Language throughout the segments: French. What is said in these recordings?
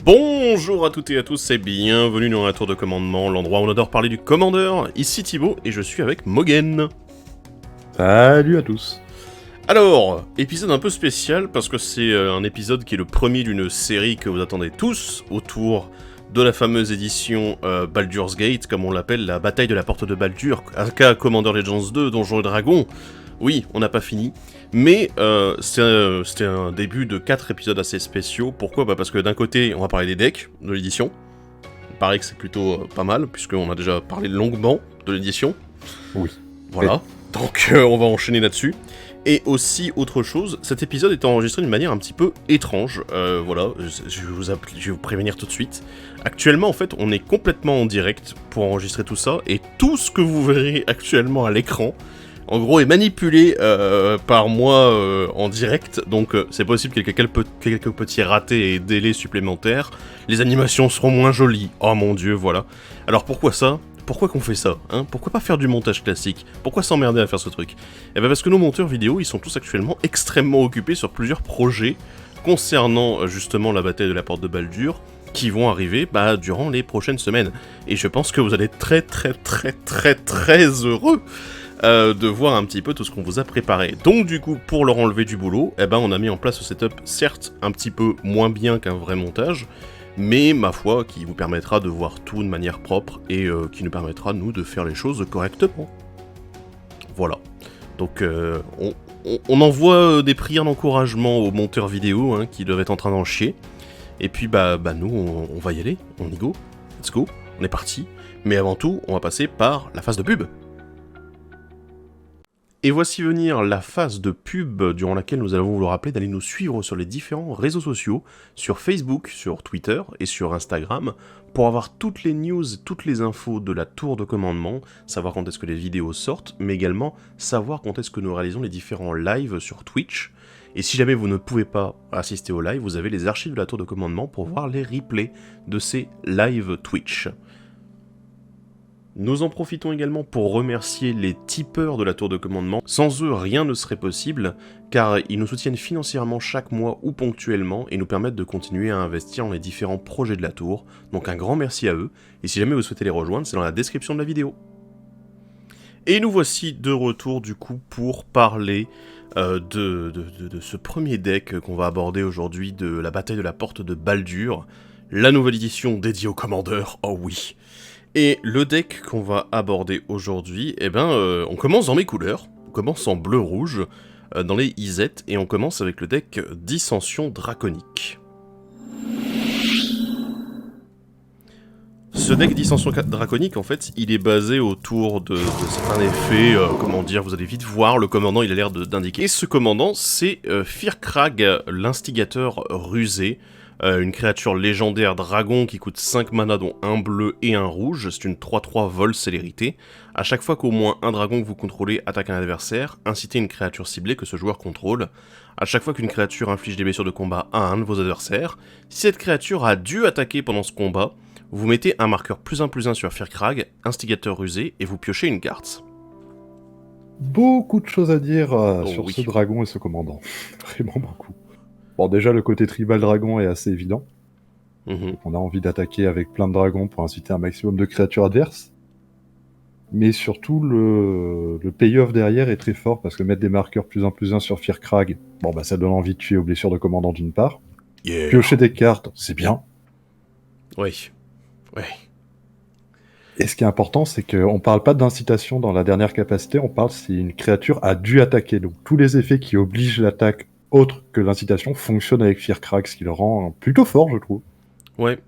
Bonjour à toutes et à tous et bienvenue dans la tour de commandement, l'endroit où on adore parler du commandeur. Ici Thibaut et je suis avec Mogen. Salut à tous. Alors, épisode un peu spécial parce que c'est un épisode qui est le premier d'une série que vous attendez tous autour de la fameuse édition Baldur's Gate, comme on l'appelle, la bataille de la porte de Baldur, aka Commander Legends 2, Donjons et Dragons. Oui, on n'a pas fini, mais c'était un début de 4 épisodes assez spéciaux. Pourquoi ? Parce que d'un côté, on va parler des decks de l'édition. Il paraît que c'est plutôt pas mal, puisqu'on a déjà parlé longuement de l'édition. Oui. Voilà, donc on va enchaîner là-dessus. Et aussi, autre chose, cet épisode est enregistré d'une manière un petit peu étrange. Voilà, je vais vous prévenir tout de suite. Actuellement, en fait, on est complètement en direct pour enregistrer tout ça, et tout ce que vous verrez actuellement à l'écran, en gros, est manipulé par moi en direct, donc c'est possible qu'il y ait quelques petits ratés et délais supplémentaires. Les animations seront moins jolies. Oh mon dieu, voilà. Alors pourquoi ça ? Pourquoi qu'on fait ça, hein ? Pourquoi pas faire du montage classique ? Pourquoi s'emmerder à faire ce truc ? Eh ben parce que nos monteurs vidéo, ils sont tous actuellement extrêmement occupés sur plusieurs projets concernant justement la bataille de la porte de Baldur, qui vont arriver durant les prochaines semaines. Et je pense que vous allez être très heureux de voir un petit peu tout ce qu'on vous a préparé. Donc du coup, pour leur enlever du boulot, on a mis en place ce setup, certes un petit peu moins bien qu'un vrai montage, mais ma foi, qui vous permettra de voir tout de manière propre et qui nous permettra, nous, de faire les choses correctement. Voilà. Donc on envoie des prières d'encouragement aux monteurs vidéo qui doivent être en train d'en chier. Et puis nous, on va y aller, on y go, let's go, on est parti. Mais avant tout, on va passer par la phase de pub. Et voici venir la phase de pub durant laquelle nous allons vous le rappeler d'aller nous suivre sur les différents réseaux sociaux, sur Facebook, sur Twitter et sur Instagram, pour avoir toutes les news, toutes les infos de la tour de commandement, savoir quand est-ce que les vidéos sortent, mais également savoir quand est-ce que nous réalisons les différents lives sur Twitch. Et si jamais vous ne pouvez pas assister au live, vous avez les archives de la tour de commandement pour voir les replays de ces live Twitch. Nous en profitons également pour remercier les tipeurs de la tour de commandement. Sans eux, rien ne serait possible, car ils nous soutiennent financièrement chaque mois ou ponctuellement et nous permettent de continuer à investir dans les différents projets de la tour. Donc un grand merci à eux, et si jamais vous souhaitez les rejoindre, c'est dans la description de la vidéo. Et nous voici de retour du coup pour parler de ce premier deck qu'on va aborder aujourd'hui, de la bataille de la porte de Baldur, la nouvelle édition dédiée au commandeur, oh oui. Et le deck qu'on va aborder aujourd'hui, on commence dans mes couleurs, on commence en bleu-rouge, dans les IZ, et on commence avec le deck Dissension Draconique. Ce deck Dissension Draconique, en fait, il est basé autour de certains effets, vous allez vite voir, le commandant il a l'air d'indiquer. Et ce commandant, c'est Firkrag, l'instigateur rusé, une créature légendaire dragon qui coûte 5 mana dont un bleu et un rouge, c'est une 3-3 vol célérité. À chaque fois qu'au moins un dragon que vous contrôlez attaque un adversaire, incitez une créature ciblée que ce joueur contrôle. À chaque fois qu'une créature inflige des blessures de combat à un de vos adversaires, si cette créature a dû attaquer pendant ce combat, vous mettez un marqueur +1/+1 sur Firkrag, instigateur rusé, et vous piochez une carte. Beaucoup de choses à dire sur ce dragon et ce commandant. Vraiment beaucoup. Bon, déjà, le côté tribal dragon est assez évident. On a envie d'attaquer avec plein de dragons pour inciter un maximum de créatures adverses. Mais surtout, le payoff derrière est très fort, parce que mettre des marqueurs +1/+1 sur Firkrag, ça donne envie de tuer aux blessures de commandant d'une part. Yeah. Piocher des cartes, c'est bien. Oui. Et ce qui est important, c'est qu'on parle pas d'incitation dans la dernière capacité, on parle si une créature a dû attaquer. Donc tous les effets qui obligent l'attaque autre que l'incitation fonctionnent avec Firkrag, ce qui le rend plutôt fort, je trouve. Ouais.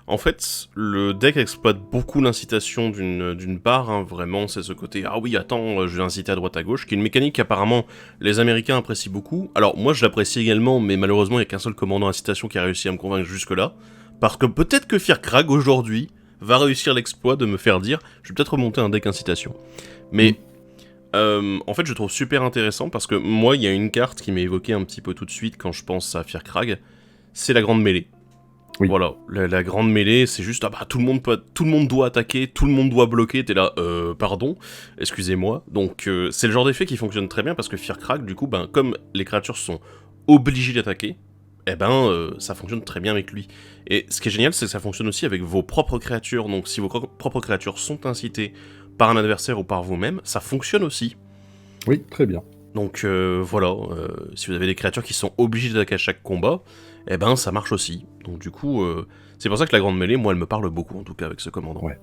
En fait, le deck exploite beaucoup l'incitation d'une part, vraiment, c'est ce côté « Ah oui, attends, je vais inciter à droite à gauche », qui est une mécanique qu'apparemment les Américains apprécient beaucoup. Alors moi je l'apprécie également, mais malheureusement il n'y a qu'un seul commandant incitation qui a réussi à me convaincre jusque-là. Parce que peut-être que Firkrag, aujourd'hui, va réussir l'exploit de me faire dire « Je vais peut-être remonter un deck incitation ». Mais en fait je trouve super intéressant parce que moi il y a une carte qui m'est évoquée un petit peu tout de suite quand je pense à Firkrag, c'est la grande mêlée. Oui. Voilà, la grande mêlée, c'est juste, tout le monde doit attaquer, tout le monde doit bloquer, t'es là, pardon, excusez-moi. Donc, c'est le genre d'effet qui fonctionne très bien, parce que Firkrag, du coup, comme les créatures sont obligées d'attaquer, ça fonctionne très bien avec lui. Et ce qui est génial, c'est que ça fonctionne aussi avec vos propres créatures, donc si vos propres créatures sont incitées par un adversaire ou par vous-même, ça fonctionne aussi. Oui, très bien. Donc voilà, si vous avez des créatures qui sont obligées d'attaquer à chaque combat, ça marche aussi. Donc du coup, c'est pour ça que la grande mêlée, moi, elle me parle beaucoup, en tout cas, avec ce commandant. Ouais.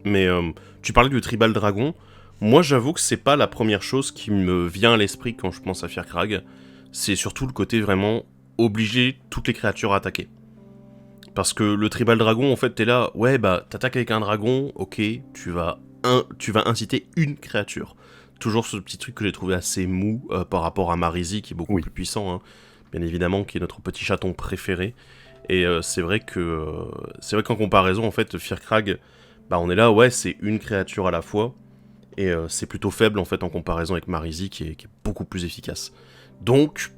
Mais tu parlais du tribal dragon. Moi, j'avoue que c'est pas la première chose qui me vient à l'esprit quand je pense à Firkrag. C'est surtout le côté vraiment obliger toutes les créatures à attaquer. Parce que le tribal dragon, en fait, t'es là, ouais, t'attaques avec un dragon, ok, tu vas inciter une créature. Toujours ce petit truc que j'ai trouvé assez mou par rapport à Marisi, qui est beaucoup plus puissant, hein, bien évidemment, qui est notre petit chaton préféré. Et c'est vrai qu'en comparaison, en fait, Firkrag, on est là, ouais, c'est une créature à la fois, et c'est plutôt faible, en fait, en comparaison avec Marisi, qui est beaucoup plus efficace. Donc,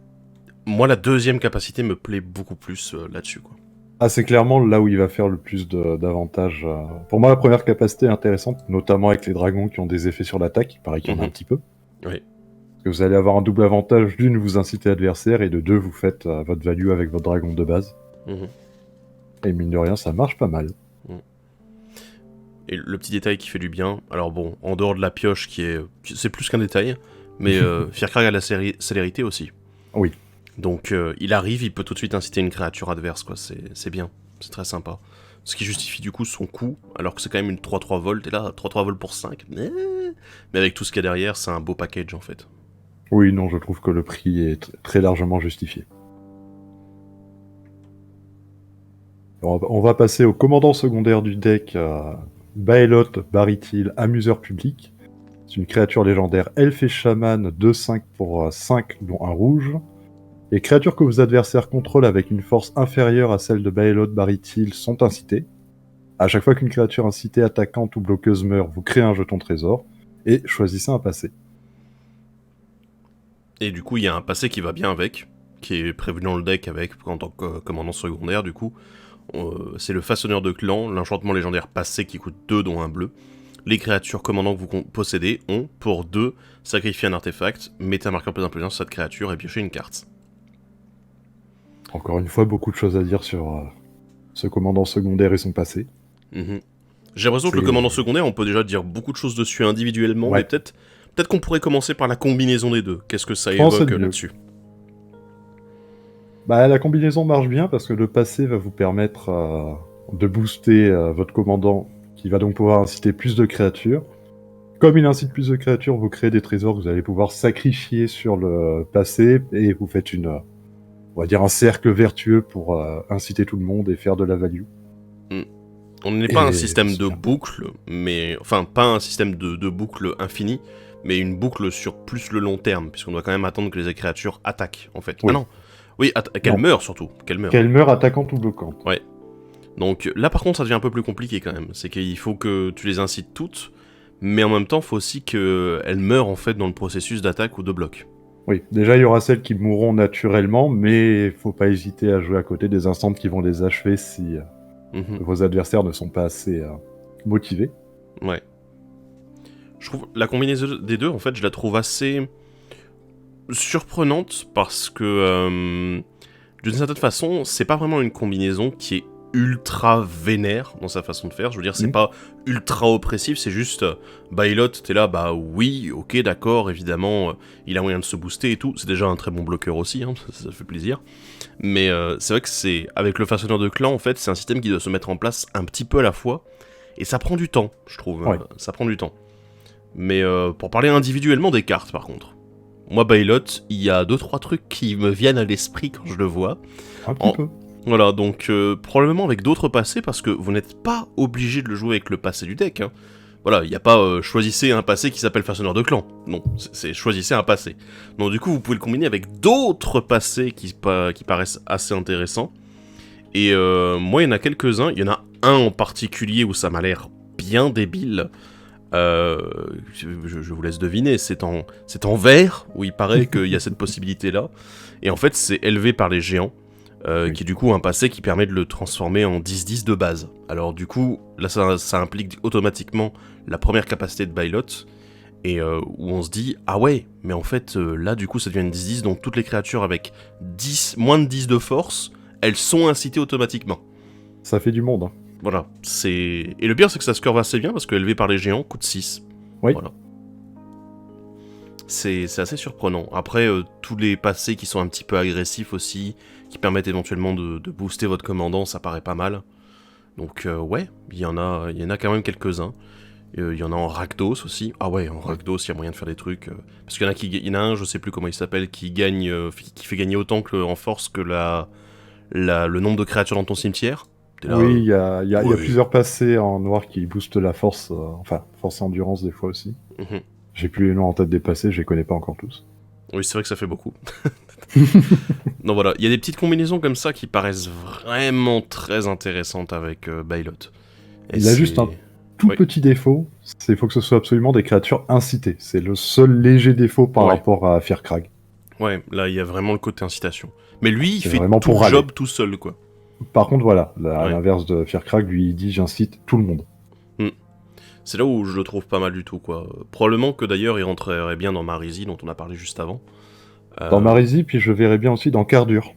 moi, la deuxième capacité me plaît beaucoup plus là-dessus, quoi. Ah, c'est clairement là où il va faire le plus d'avantages. Pour moi, la première capacité est intéressante, notamment avec les dragons qui ont des effets sur l'attaque. Il paraît qu'il y en a un petit peu. Oui. Parce que vous allez avoir un double avantage. D'une, vous incitez l'adversaire, et de deux, vous faites votre value avec votre dragon de base. Et mine de rien, ça marche pas mal. Et le petit détail qui fait du bien, alors bon, en dehors de la pioche c'est plus qu'un détail, mais Firkrag a la célérité aussi. Oui. Donc il arrive, il peut tout de suite inciter une créature adverse, quoi. C'est bien, c'est très sympa. Ce qui justifie du coup son coût, alors que c'est quand même une 3-3 volts, et là, 3-3 volts pour 5, mais avec tout ce qu'il y a derrière, c'est un beau package en fait. Oui, non, je trouve que le prix est très largement justifié. On va passer au commandant secondaire du deck, Baelot Baritil, amuseur public. C'est une créature légendaire elfe et chaman, 2-5 pour 5, dont un rouge. Les créatures que vos adversaires contrôlent avec une force inférieure à celle de Baelot Baritil sont incitées. À chaque fois qu'une créature incitée, attaquante ou bloqueuse meurt, vous créez un jeton trésor et choisissez un passé. Et du coup, il y a un passé qui va bien avec, qui est prévu dans le deck avec en tant que commandant secondaire, du coup. C'est le façonneur de clan, l'enchantement légendaire passé qui coûte 2 dont un bleu. Les créatures commandants que vous possédez ont, pour 2, sacrifié un artefact, mettez un marqueur plus d'influence sur cette créature et piochez une carte. Encore une fois, beaucoup de choses à dire sur ce commandant secondaire et son passé. J'ai l'impression que le commandant secondaire, on peut déjà dire beaucoup de choses dessus individuellement, mais peut-être qu'on pourrait commencer par la combinaison des deux. Qu'est-ce que ça évoque là-dessus ? La combinaison marche bien parce que le passé va vous permettre de booster votre commandant, qui va donc pouvoir inciter plus de créatures. Comme il incite plus de créatures, vous créez des trésors que vous allez pouvoir sacrifier sur le passé, et vous faites on va dire un cercle vertueux pour inciter tout le monde et faire de la value. On n'est pas un système de boucle, mais enfin pas un système de boucle infini, mais une boucle sur plus le long terme, puisqu'on doit quand même attendre que les créatures attaquent, en fait. Oui. Ah non, oui, qu'elles meurent surtout. Qu'elles meurent attaquantes ou bloquantes. Ouais. Donc là par contre ça devient un peu plus compliqué quand même, c'est qu'il faut que tu les incites toutes, mais en même temps il faut aussi qu'elles meurent en fait dans le processus d'attaque ou de bloc. Oui, déjà il y aura celles qui mourront naturellement, mais il faut pas hésiter à jouer à côté des instants qui vont les achever si vos adversaires ne sont pas assez motivés. Ouais. Je trouve la combinaison des deux, en fait, je la trouve assez surprenante parce que d'une certaine façon, c'est pas vraiment une combinaison qui est ultra vénère dans sa façon de faire. Je veux dire, c'est pas ultra oppressif, c'est juste Baelot, t'es là, oui, ok, d'accord, évidemment, il a moyen de se booster et tout. C'est déjà un très bon bloqueur aussi, hein, ça fait plaisir. Mais c'est vrai que c'est avec le façonneur de clan, en fait, c'est un système qui doit se mettre en place un petit peu à la fois, et ça prend du temps, je trouve. Ça prend du temps. Mais pour parler individuellement des cartes, par contre, moi, Baelot, il y a 2-3 trucs qui me viennent à l'esprit quand je le vois. Un petit peu. Voilà, donc probablement avec d'autres passés, parce que vous n'êtes pas obligé de le jouer avec le passé du deck. Hein. Voilà, il n'y a pas choisissez un passé qui s'appelle façonneur de clan. Non, c'est choisissez un passé. Donc du coup, vous pouvez le combiner avec d'autres passés qui paraissent assez intéressants. Et moi, il y en a quelques-uns. Il y en a un en particulier où ça m'a l'air bien débile. Je vous laisse deviner, c'est en vert, où il paraît qu'il y a cette possibilité-là. Et en fait, c'est élevé par les géants. qui est du coup un passé qui permet de le transformer en 10-10 de base. Alors du coup, là ça implique automatiquement la première capacité de Bylot, et où on se dit, ah ouais, mais en fait, là du coup ça devient une 10-10, donc toutes les créatures avec moins de 10 de force, elles sont incitées automatiquement. Ça fait du monde, hein. Voilà, et le pire c'est que ça se curve assez bien, parce que élevé par les géants coûte 6. Oui. Voilà. C'est assez surprenant. Après, tous les passés qui sont un petit peu agressifs aussi, qui permettent éventuellement de booster votre commandant, ça paraît pas mal. Donc ouais, il y en a quand même quelques-uns. Il y en a en Rakdos aussi. Ah ouais, en Rakdos, il y a moyen de faire des trucs. Parce qu'il y en a un, je sais plus comment il s'appelle, qui fait gagner autant en force que le nombre de créatures dans ton cimetière. Là, oui, il y a plusieurs passés en noir qui boostent la force, force et endurance des fois aussi. J'ai plus les noms en tête des passés, je les connais pas encore tous. Oui, c'est vrai que ça fait beaucoup. Donc voilà, il y a des petites combinaisons comme ça qui paraissent vraiment très intéressantes avec Bylot. Il a juste un tout petit défaut, c'est qu'il faut que ce soit absolument des créatures incitées. C'est le seul léger défaut par rapport à Firkrag. Ouais, là il y a vraiment le côté incitation. Mais lui, il fait tout le job tout seul, quoi. Par contre, voilà, à l'inverse de Firkrag, lui il dit j'incite tout le monde. C'est là où je le trouve pas mal du tout, quoi. Probablement que d'ailleurs il rentrerait bien dans Marisi, dont on a parlé juste avant. Dans Marisi, puis je verrais bien aussi dans Cardur.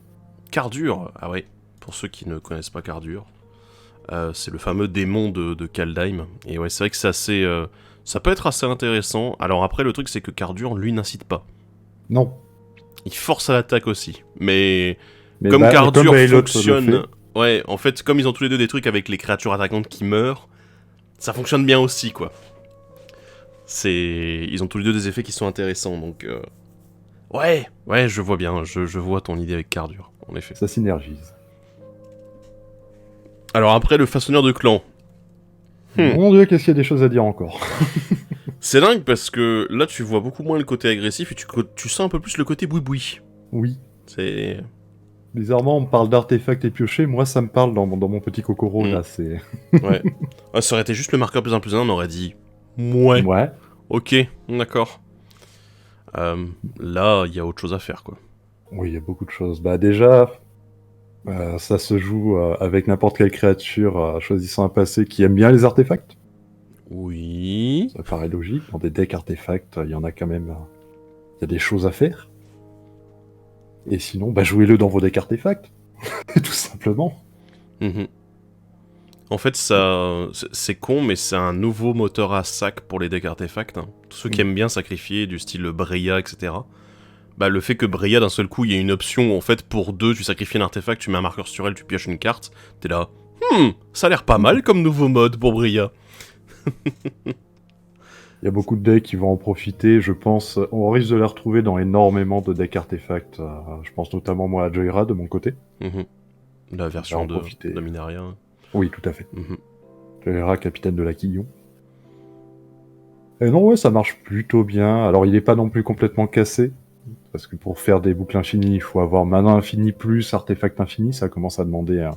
Cardur, ah ouais, pour ceux qui ne connaissent pas Cardur. C'est le fameux démon de Kaldheim. Et ouais, c'est vrai que c'est assez... ça peut être assez intéressant. Alors après, le truc, c'est que Cardur, lui, n'incite pas. Non. Il force à l'attaque aussi. Mais comme Cardur fonctionne... Ouais, en fait, comme ils ont tous les deux des trucs avec les créatures attaquantes qui meurent, ça fonctionne bien aussi, quoi. Ils ont tous les deux des effets qui sont intéressants, donc... Ouais, je vois bien, je vois ton idée avec Cardur, en effet. Ça synergise. Alors après, le façonneur de clan. Mon dieu, qu'est-ce qu'il y a des choses à dire encore. C'est dingue parce que là, tu vois beaucoup moins le côté agressif et tu sens un peu plus le côté boui-boui. Oui. C'est... Bizarrement, on me parle d'artefacts et piochés, moi ça me parle dans mon petit Kokoro, là, c'est... Ouais. Ça aurait été juste le marqueur +1 +1, on aurait dit... Ouais. Ok, d'accord. Là, il y a autre chose à faire, quoi. Oui, il y a beaucoup de choses. Bah déjà, ça se joue avec n'importe quelle créature choisissant un passé qui aime bien les artefacts. Oui. Ça paraît logique. Dans des decks artefacts, il y en a quand même... Il y a des choses à faire. Et sinon, bah jouez-le dans vos decks artefacts. Tout simplement. En fait, ça, c'est con, mais c'est un nouveau moteur à sac pour les decks artefacts. Hein. Tous ceux qui aiment bien sacrifier, du style Breya, etc. Bah, le fait que Breya, d'un seul coup, il y ait une option où, en fait, pour 2, tu sacrifies un artefact, tu mets un marqueur sur elle, tu pioches une carte, t'es là... ça a l'air pas mal comme nouveau mode pour Breya. Il y a beaucoup de decks qui vont en profiter, je pense. On risque de les retrouver dans énormément de decks artefacts. Je pense notamment, moi, à Joyra, de mon côté. La version de Minaria. Oui, tout à fait. Joyra, capitaine de la Quillon. Et non, ouais, ça marche plutôt bien. Alors, il est pas non plus complètement cassé. Parce que pour faire des boucles infinies, il faut avoir mana infini plus artefact infini. Ça commence à demander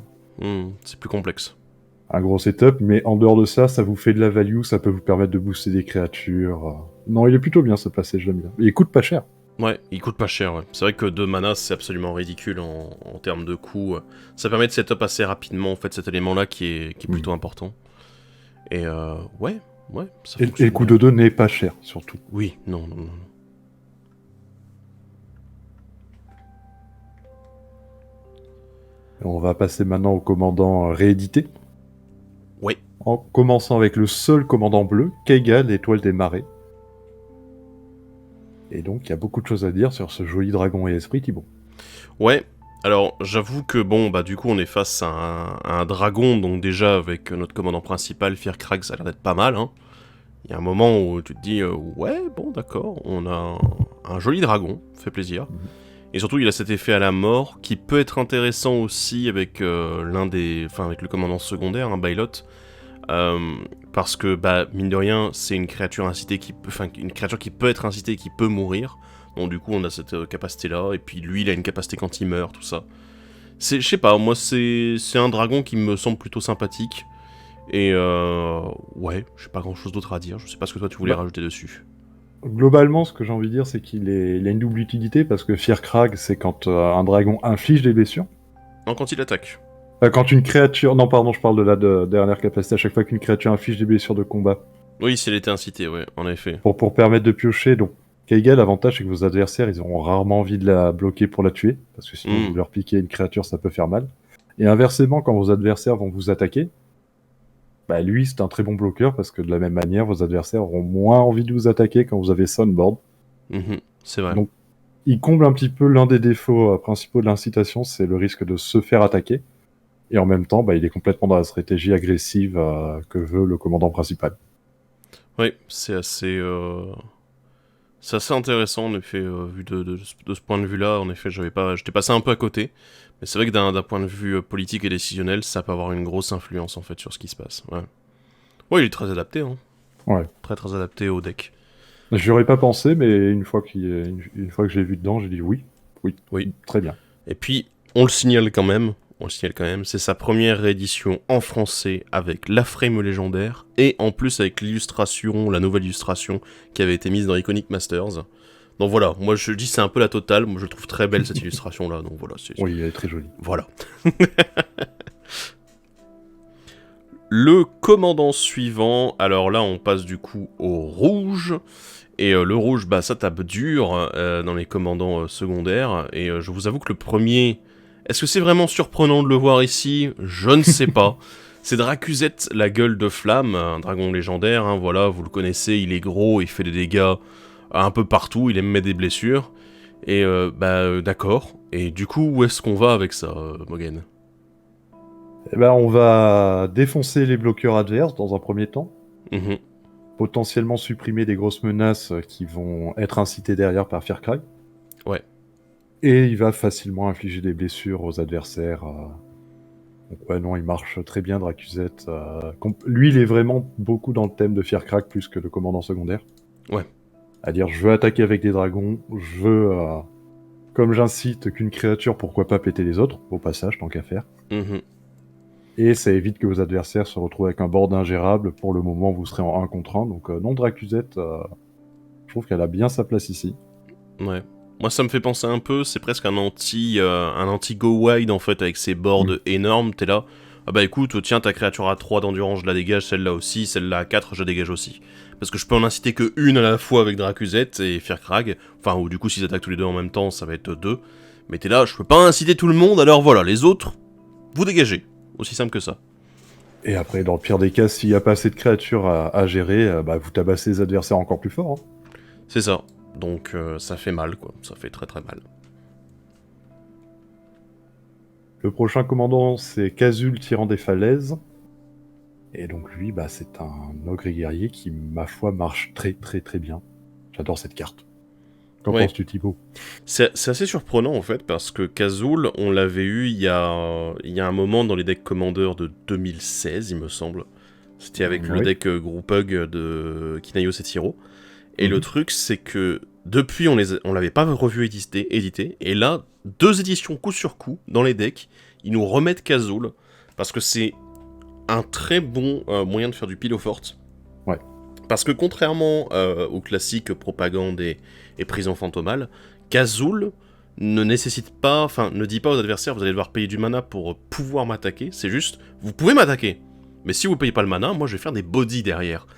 c'est plus complexe. Un gros setup, mais en dehors de ça, ça vous fait de la value, ça peut vous permettre de booster des créatures. Non, il est plutôt bien ce passé, je l'aime bien. Et il coûte pas cher. Ouais, il coûte pas cher, ouais. C'est vrai que 2 mana, c'est absolument ridicule en termes de coût. Ça permet de setup assez rapidement, en fait, cet élément-là qui est plutôt important. Et ouais, ça fonctionne. Et le coût de 2 n'est pas cher, surtout. Oui, non. On va passer maintenant au commandant réédité. Oui. En commençant avec le seul commandant bleu, Keiga, l'étoile des marais. Et donc, il y a beaucoup de choses à dire sur ce joli dragon et esprit, Thibaut. Ouais, alors j'avoue que bon, bah du coup on est face à un dragon, donc déjà avec notre commandant principal, Firkrag, ça a l'air d'être pas mal, hein. Il y a un moment où tu te dis, ouais, bon d'accord, on a un joli dragon, fait plaisir. Et surtout, il a cet effet à la mort, qui peut être intéressant aussi avec avec le commandant secondaire, Bylot, parce que, bah, mine de rien, c'est une créature incitée une créature qui peut être incitée et qui peut mourir. Donc du coup, on a cette capacité-là, et puis lui, il a une capacité quand il meurt, tout ça. Je sais pas, moi, c'est un dragon qui me semble plutôt sympathique, et ouais, j'ai pas grand-chose d'autre à dire, je sais pas ce que toi tu voulais rajouter dessus. Globalement, ce que j'ai envie de dire, c'est qu'il a une double utilité, parce que Firkrag, c'est quand un dragon inflige des blessures. Non, quand il attaque. Quand une créature... Non, pardon, je parle de la dernière capacité. À chaque fois qu'une créature inflige des blessures de combat. Oui, si elle était incitée, ouais, en effet. Pour permettre de piocher, donc... Kaiga, l'avantage, c'est que vos adversaires, ils auront rarement envie de la bloquer pour la tuer. Parce que sinon, vous leur piquez une créature, ça peut faire mal. Et inversement, quand vos adversaires vont vous attaquer, bah lui, c'est un très bon bloqueur, parce que de la même manière, vos adversaires auront moins envie de vous attaquer quand vous avez ça on board. C'est vrai. Donc, il comble un petit peu l'un des défauts principaux de l'incitation, c'est le risque de se faire attaquer. Et en même temps, bah, il est complètement dans la stratégie agressive que veut le commandant principal. Oui, c'est assez intéressant, en effet, vu de ce point de vue-là. En effet, j'étais passé un peu à côté. Mais c'est vrai que d'un point de vue politique et décisionnel, ça peut avoir une grosse influence, en fait, sur ce qui se passe. Ouais, il est très adapté, hein. Ouais. Très, très adapté au deck. J'y aurais pas pensé, mais une fois que j'ai vu dedans, j'ai dit oui, très bien. Et puis, on le signale quand même, c'est sa première réédition en français avec la frame légendaire, et en plus avec l'illustration, la nouvelle illustration qui avait été mise dans Iconic Masters. Donc voilà, moi je dis c'est un peu la totale, moi je trouve très belle cette illustration-là, donc voilà. Oui, elle est très jolie. Voilà. Le commandant suivant, alors là on passe du coup au rouge, et le rouge, bah ça tape dur dans les commandants secondaires, et je vous avoue que le premier... Est-ce que c'est vraiment surprenant de le voir ici? Je ne sais pas. C'est Dracuzette, la gueule de flamme, un dragon légendaire, hein, voilà, vous le connaissez, il est gros, il fait des dégâts un peu partout, il aime mettre des blessures, et d'accord. Et du coup, où est-ce qu'on va avec ça, Mogen? Eh ben, on va défoncer les bloqueurs adverses dans un premier temps. Potentiellement supprimer des grosses menaces qui vont être incitées derrière par Fiercry. Ouais. Et il va facilement infliger des blessures aux adversaires. Donc ouais, non, il marche très bien, Dracuzette. Lui, il est vraiment beaucoup dans le thème de Fiercrack plus que le commandant secondaire. Ouais. À dire, je veux attaquer avec des dragons, je veux... comme j'incite qu'une créature, pourquoi pas péter les autres, au passage, tant qu'à faire. Et ça évite que vos adversaires se retrouvent avec un board ingérable. Pour le moment, vous serez en 1 contre 1. Donc non, Dracuzette, je trouve qu'elle a bien sa place ici. Ouais. Moi, ça me fait penser un peu, c'est presque un anti go wide, en fait, avec ses boards énormes. T'es là, ah bah écoute, tiens, ta créature à 3 d'endurance, je la dégage, celle-là aussi, celle-là à 4, je la dégage aussi. Parce que je peux en inciter que une à la fois avec Dracuzette et Fiercrag. Enfin, ou du coup, s'ils attaquent tous les deux en même temps, ça va être 2. Mais t'es là, je peux pas inciter tout le monde, alors voilà, les autres, vous dégagez. Aussi simple que ça. Et après, dans le pire des cas, s'il n'y a pas assez de créatures à gérer, bah, vous tabassez les adversaires encore plus fort. Hein. C'est ça. Donc ça fait mal, quoi. Ça fait très très mal. Le prochain commandant, c'est Kazul, tyran des falaises. Et donc lui, bah, c'est un ogre guerrier qui, ma foi, marche très très très bien. J'adore cette carte. Qu'en penses-tu, Thibaut? C'est assez surprenant en fait, parce que Kazul, on l'avait eu il y a un moment dans les decks Commander de 2016, il me semble. C'était avec le deck Group Hug de Kinayo Setiro. Et le truc, c'est que depuis, on l'avait pas revu édité, et là, 2 éditions coup sur coup, dans les decks, ils nous remettent Kazul, parce que c'est un très bon moyen de faire du pile forte. Ouais. Parce que contrairement au classique propagande et prison fantomale, Kazul ne nécessite pas, enfin, ne dit pas aux adversaires, vous allez devoir payer du mana pour pouvoir m'attaquer, c'est juste, vous pouvez m'attaquer, mais si vous payez pas le mana, moi je vais faire des bodies derrière.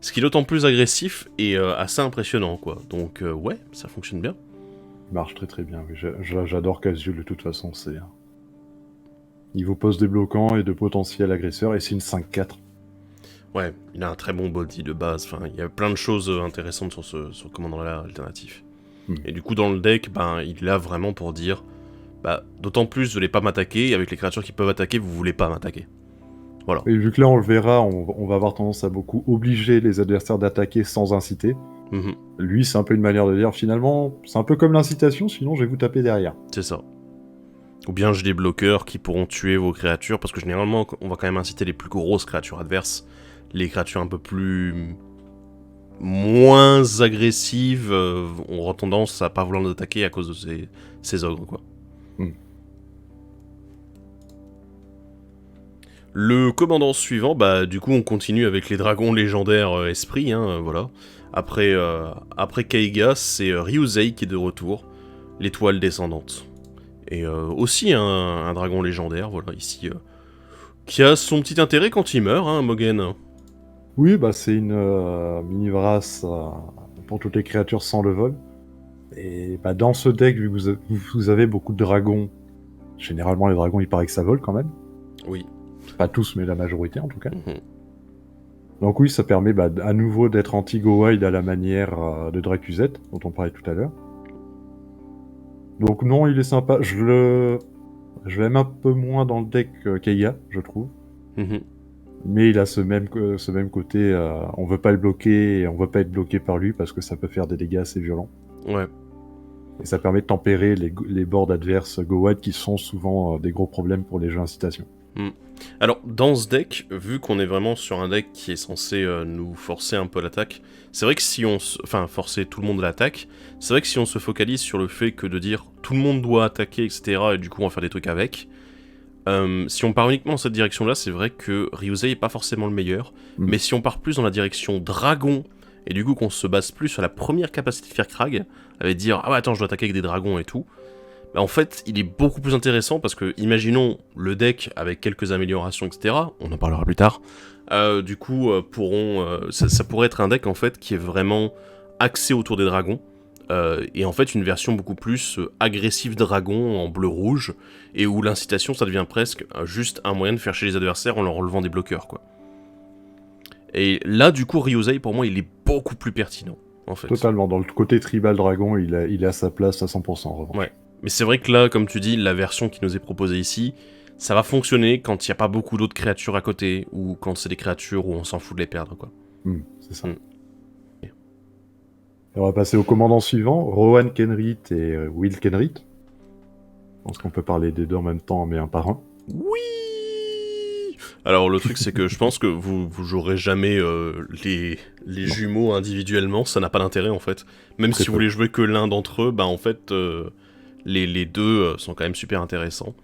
Ce qui est d'autant plus agressif et assez impressionnant, quoi. Donc, ouais, ça fonctionne bien. Il marche très très bien, oui. J'adore Kazul, de toute façon, c'est... Il vous pose des bloquants et de potentiels agresseurs, et c'est une 5-4. Ouais, il a un très bon body de base, enfin, il y a plein de choses intéressantes sur ce commandant-là alternatif. Et du coup, dans le deck, ben, il est là vraiment pour dire, bah, d'autant plus, vous voulez pas m'attaquer, et avec les créatures qui peuvent attaquer, vous voulez pas m'attaquer. Voilà. Et vu que là, on le verra, on va avoir tendance à beaucoup obliger les adversaires d'attaquer sans inciter. Lui, c'est un peu une manière de dire, finalement, c'est un peu comme l'incitation, sinon je vais vous taper derrière. C'est ça. Ou bien j'ai des bloqueurs qui pourront tuer vos créatures, parce que généralement, on va quand même inciter les plus grosses créatures adverses. Les créatures un peu plus... moins agressives auront tendance à pas vouloir nous attaquer à cause de ces ogres, quoi. Le commandant suivant, bah du coup on continue avec les dragons légendaires esprits, hein, voilà. Après Kaiga, c'est Ryuzei qui est de retour, l'étoile descendante. Et aussi un dragon légendaire, voilà, ici, qui a son petit intérêt quand il meurt, hein, Mogen. Oui, bah c'est une mini-race pour toutes les créatures sans le vol. Et bah, dans ce deck, vu que vous avez beaucoup de dragons, généralement les dragons il paraît que ça vole quand même. Oui. Pas tous, mais la majorité en tout cas. Mm-hmm. Donc oui, ça permet à nouveau d'être anti-go wild à la manière de Dracuzette, dont on parlait tout à l'heure. Donc non, il est sympa. Je l'aime un peu moins dans le deck Keiga, je trouve. Mm-hmm. Mais il a ce même côté, on veut pas le bloquer et on veut pas être bloqué par lui parce que ça peut faire des dégâts assez violents. Ouais. Et ça permet de tempérer les boards adverses go wild qui sont souvent des gros problèmes pour les jeux incitation. Alors, dans ce deck, vu qu'on est vraiment sur un deck qui est censé nous forcer un peu l'attaque, c'est vrai que si on forcer tout le monde à l'attaque, c'est vrai que si on se focalise sur le fait que de dire tout le monde doit attaquer, etc., et du coup on va faire des trucs avec, si on part uniquement dans cette direction-là, c'est vrai que Ryusei est pas forcément le meilleur, mais si on part plus dans la direction dragon, et du coup qu'on se base plus sur la première capacité de Firkrag, avec dire « Ah ouais, attends, je dois attaquer avec des dragons et tout », bah en fait, il est beaucoup plus intéressant parce que, imaginons le deck avec quelques améliorations, etc., on en parlera plus tard, du coup, ça pourrait être un deck, en fait, qui est vraiment axé autour des dragons, et en fait, une version beaucoup plus agressive dragon en bleu-rouge, et où l'incitation, ça devient presque juste un moyen de faire chier les adversaires en leur relevant des bloqueurs, quoi. Et là, du coup, Ryusei, pour moi, il est beaucoup plus pertinent, en fait. Totalement, dans le côté tribal dragon, il est à sa place à 100%, en revanche. Ouais. Mais c'est vrai que là, comme tu dis, la version qui nous est proposée ici, ça va fonctionner quand il n'y a pas beaucoup d'autres créatures à côté, ou quand c'est des créatures où on s'en fout de les perdre, quoi. C'est ça. Et on va passer au commandant suivant, Rowan Kenrit et Will Kenrit. Je pense qu'on peut parler des deux en même temps, mais un par un. Oui. Alors le truc, c'est que je pense que vous jouerez jamais les jumeaux individuellement, ça n'a pas d'intérêt en fait. Même si vous voulez jouer que l'un d'entre eux, bah en fait... Les deux sont quand même super intéressants.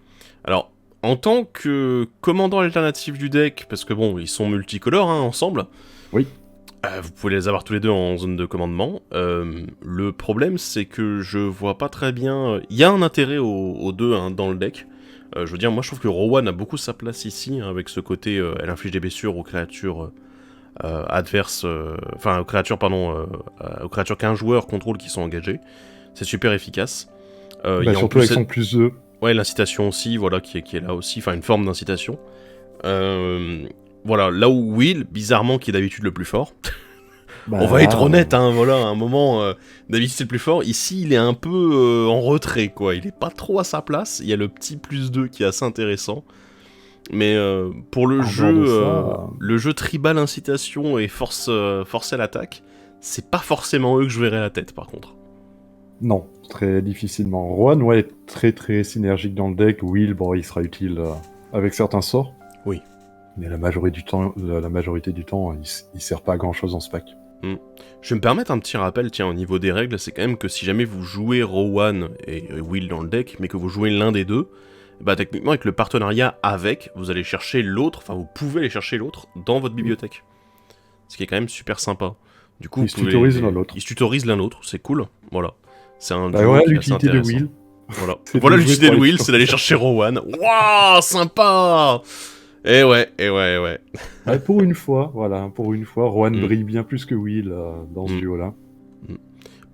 Alors, en tant que commandant alternatif du deck, parce que bon, ils sont multicolores hein, ensemble, oui. Vous pouvez les avoir tous les deux en zone de commandement. Le problème, c'est que je vois pas très bien... Il y a un intérêt aux deux hein, dans le deck. Je veux dire, moi je trouve que Rowan a beaucoup sa place ici, hein, avec ce côté, elle inflige des blessures aux créatures adverses... Enfin, aux créatures qu'un joueur contrôle qui sont engagées. C'est super efficace. Surtout avec son plus 2. Ouais, l'incitation aussi, voilà, qui est là aussi, enfin une forme d'incitation. Voilà, là où Will, bizarrement, qui est d'habitude le plus fort, on va être honnête, hein, voilà, à un moment, d'habitude c'est le plus fort, ici il est un peu en retrait, quoi, il est pas trop à sa place, il y a le petit plus 2 qui est assez intéressant, mais pour le jeu tribal incitation et force à l'attaque, c'est pas forcément eux que je verrai à la tête, par contre. Non, très difficilement. Rowan, ouais, est très très synergique dans le deck. Will, bon, il sera utile avec certains sorts. Oui. Mais la majorité du temps, il sert pas à grand chose dans ce pack. Je vais me permettre un petit rappel, tiens, au niveau des règles, c'est quand même que si jamais vous jouez Rowan et Will dans le deck, mais que vous jouez l'un des deux, bah techniquement avec le partenariat avec, vous allez chercher l'autre, enfin vous pouvez aller chercher l'autre dans votre bibliothèque. Ce qui est quand même super sympa. Du coup, ils se tutorisent l'un l'autre. Ils se tutorisent l'un l'autre, c'est cool, voilà. C'est un duo qui est assez intéressant. De Will. Voilà l'utilité de Will, c'est d'aller chercher Rowan. Waouh, sympa. Eh ouais. Pour une fois, Rowan brille bien plus que Will dans ce duo-là.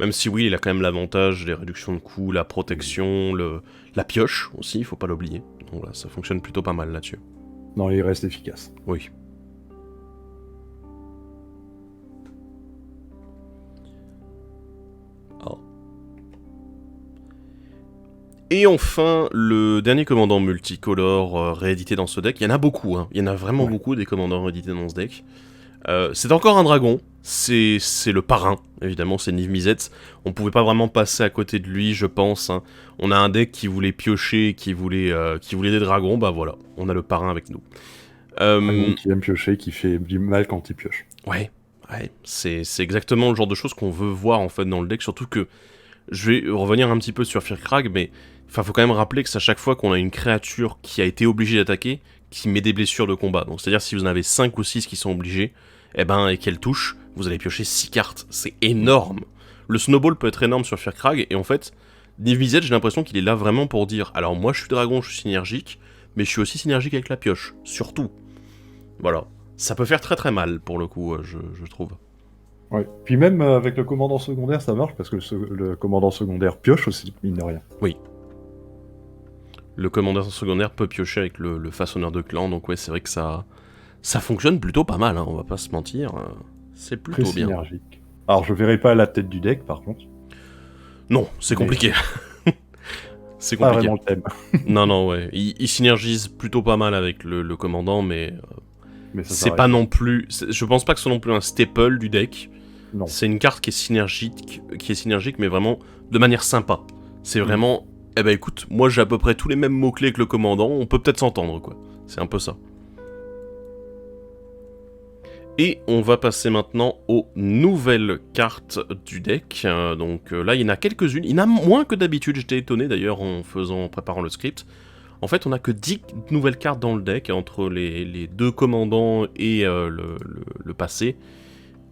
Même si Will, il a quand même l'avantage des réductions de coûts, la protection, la pioche aussi, il faut pas l'oublier. Donc voilà, ça fonctionne plutôt pas mal là-dessus. Non, il reste efficace. Oui. Et enfin, le dernier commandant multicolore réédité dans ce deck, il y en a beaucoup, hein. Il y en a vraiment beaucoup des commandants réédités dans ce deck. C'est encore un dragon, c'est le parrain, évidemment, c'est Niv Mizzet. On pouvait pas vraiment passer à côté de lui, je pense. Hein. On a un deck qui voulait piocher, qui voulait des dragons, bah voilà, on a le parrain avec nous. Dragon qui aime piocher, qui fait du mal quand il pioche. Ouais, c'est exactement le genre de choses qu'on veut voir en fait dans le deck, surtout que je vais revenir un petit peu sur Firkrag, mais faut quand même rappeler que c'est à chaque fois qu'on a une créature qui a été obligée d'attaquer, qui met des blessures de combat. Donc c'est-à-dire si vous en avez 5 ou 6 qui sont obligés, et qu'elle touche, vous allez piocher 6 cartes. C'est énorme. Le snowball peut être énorme sur Firkrag, et en fait, Niv-Mizzet, j'ai l'impression qu'il est là vraiment pour dire, alors moi je suis dragon, je suis synergique, mais je suis aussi synergique avec la pioche, surtout. Voilà. Ça peut faire très très mal, pour le coup, je trouve. Ouais. Puis même avec le commandant secondaire, ça marche, parce que le commandant secondaire pioche aussi, mine de rien. Oui. Le commandant secondaire peut piocher avec le façonneur de clan, donc ouais, c'est vrai que ça fonctionne plutôt pas mal, hein, on va pas se mentir. C'est plutôt Très bien. synergique. Alors, je verrai pas la tête du deck, par contre. Non, c'est compliqué. C'est Pas compliqué. vraiment le thème. Non, ouais. Il synergise plutôt pas mal avec le commandant, mais ça c'est pas non plus... Je pense pas que ce soit non plus un staple du deck. Non. C'est une carte qui est synergique, mais vraiment de manière sympa. C'est vraiment... Eh ben écoute, moi j'ai à peu près tous les mêmes mots-clés que le commandant, on peut peut-être s'entendre, quoi. C'est un peu ça. Et on va passer maintenant aux nouvelles cartes du deck. Donc là, il y en a quelques-unes. Il y en a moins que d'habitude, j'étais étonné d'ailleurs en préparant le script. En fait, on a que 10 nouvelles cartes dans le deck, entre les deux commandants et le passé.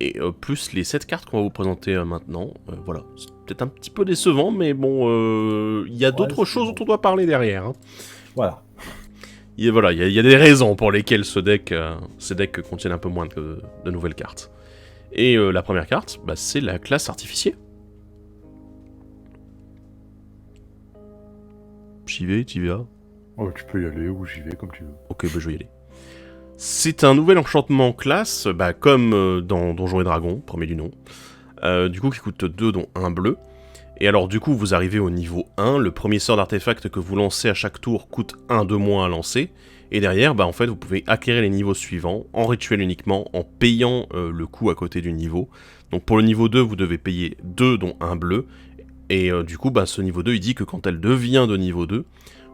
Et plus les 7 cartes qu'on va vous présenter maintenant. Voilà, c'est peut-être un petit peu décevant, mais bon, il y a d'autres choses dont on doit parler derrière. Hein. Voilà. Il y a des raisons pour lesquelles ces decks contiennent un peu moins de nouvelles cartes. Et la première carte, bah, c'est la classe artificier. J'y vais, t'y vas. Oh, tu peux y aller ou j'y vais comme tu veux. Ok, bah je vais y aller. C'est un nouvel enchantement classe, bah, comme dans Donjons et Dragons, premier du nom. Du coup, qui coûte 2, dont 1 bleu. Et alors, du coup, vous arrivez au niveau 1. Le premier sort d'artefact que vous lancez à chaque tour coûte 1 de moins à lancer. Et derrière, bah, en fait, vous pouvez acquérir les niveaux suivants, en rituel uniquement, en payant le coût à côté du niveau. Donc pour le niveau 2, vous devez payer 2, dont 1 bleu. Et du coup, bah, ce niveau 2, il dit que quand elle devient de niveau 2,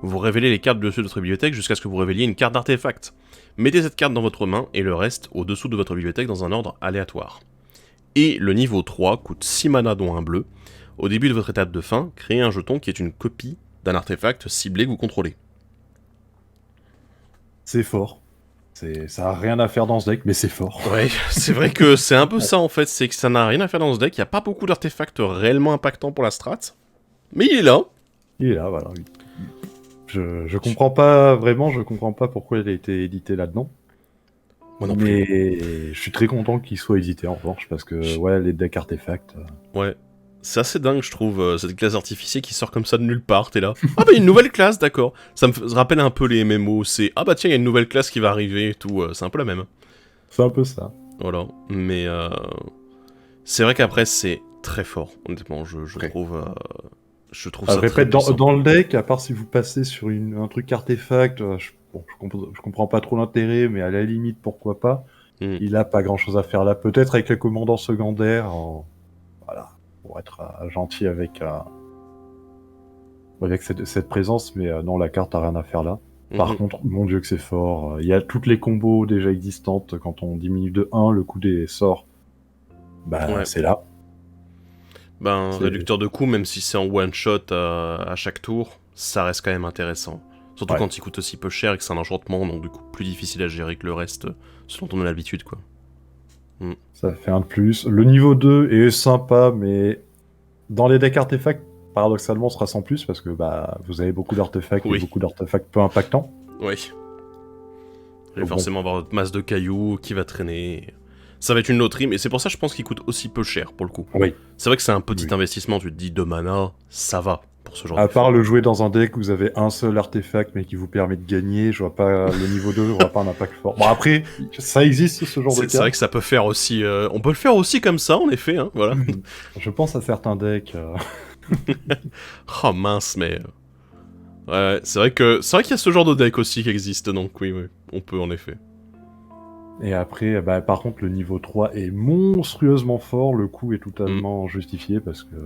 vous révélez les cartes dessus de votre bibliothèque jusqu'à ce que vous révéliez une carte d'artefact. Mettez cette carte dans votre main et le reste au-dessous de votre bibliothèque dans un ordre aléatoire. Et le niveau 3 coûte 6 mana dont 1 bleu. Au début de votre étape de fin, créez un jeton qui est une copie d'un artefact ciblé que vous contrôlez. C'est fort. Ça a rien à faire dans ce deck, mais c'est fort. Ouais, c'est vrai que c'est un peu ça en fait, c'est que ça n'a rien à faire dans ce deck, il n'y a pas beaucoup d'artefacts réellement impactants pour la strat. Mais il est là. Il est là, voilà. Je comprends pas vraiment, je comprends pas pourquoi il a été édité là-dedans. Moi non plus. Mais je suis très content qu'il soit édité en revanche, parce que ouais, les decks artefacts... Ouais. C'est assez dingue, je trouve, cette classe artificielle qui sort comme ça de nulle part, t'es là. Ah bah, une nouvelle classe, d'accord. Ça me rappelle un peu les MMO, c'est ah bah tiens, il y a une nouvelle classe qui va arriver et tout, c'est un peu la même. C'est un peu ça. Voilà, mais c'est vrai qu'après, c'est très fort, honnêtement, je trouve ça très répète, puissant. dans le deck, à part si vous passez sur un truc artefact, je comprends pas trop l'intérêt, mais à la limite, pourquoi pas. Il a pas grand-chose à faire là. Peut-être avec le commandant secondaire, voilà, pour être gentil avec cette présence, mais non, la carte a rien à faire là. Par contre, mon dieu que c'est fort. Il y a toutes les combos déjà existantes. Quand on diminue de 1 le coût des sorts, bah c'est là. Ben, réducteur de coût, même si c'est en one-shot à chaque tour, ça reste quand même intéressant. Surtout quand il coûte aussi peu cher et que c'est un enchantement, donc du coup plus difficile à gérer que le reste, ce dont on a l'habitude, quoi. Ça fait un de plus. Le niveau 2 est sympa, mais dans les decks artefacts, paradoxalement, sera sans plus, parce que bah vous avez beaucoup d'artefacts et beaucoup d'artefacts peu impactants. Oui. Vous allez forcément avoir votre masse de cailloux qui va traîner. Ça va être une loterie, mais c'est pour ça que je pense qu'il coûte aussi peu cher, pour le coup. Oui. C'est vrai que c'est un petit investissement, tu te dis 2 mana, ça va pour ce genre à part le jouer dans un deck où vous avez un seul artefact, mais qui vous permet de gagner, je vois pas le niveau 2, je vois pas un impact fort. Bon après, ça existe ce genre de cas. C'est vrai que ça peut faire aussi... on peut le faire aussi comme ça, en effet, hein, voilà. Je pense à certains decks... Oh mince, mais... Ouais, c'est vrai qu'il y a ce genre de deck aussi qui existe, donc oui, on peut en effet. Et après, bah, par contre, le niveau 3 est monstrueusement fort, le coût est totalement justifié parce que...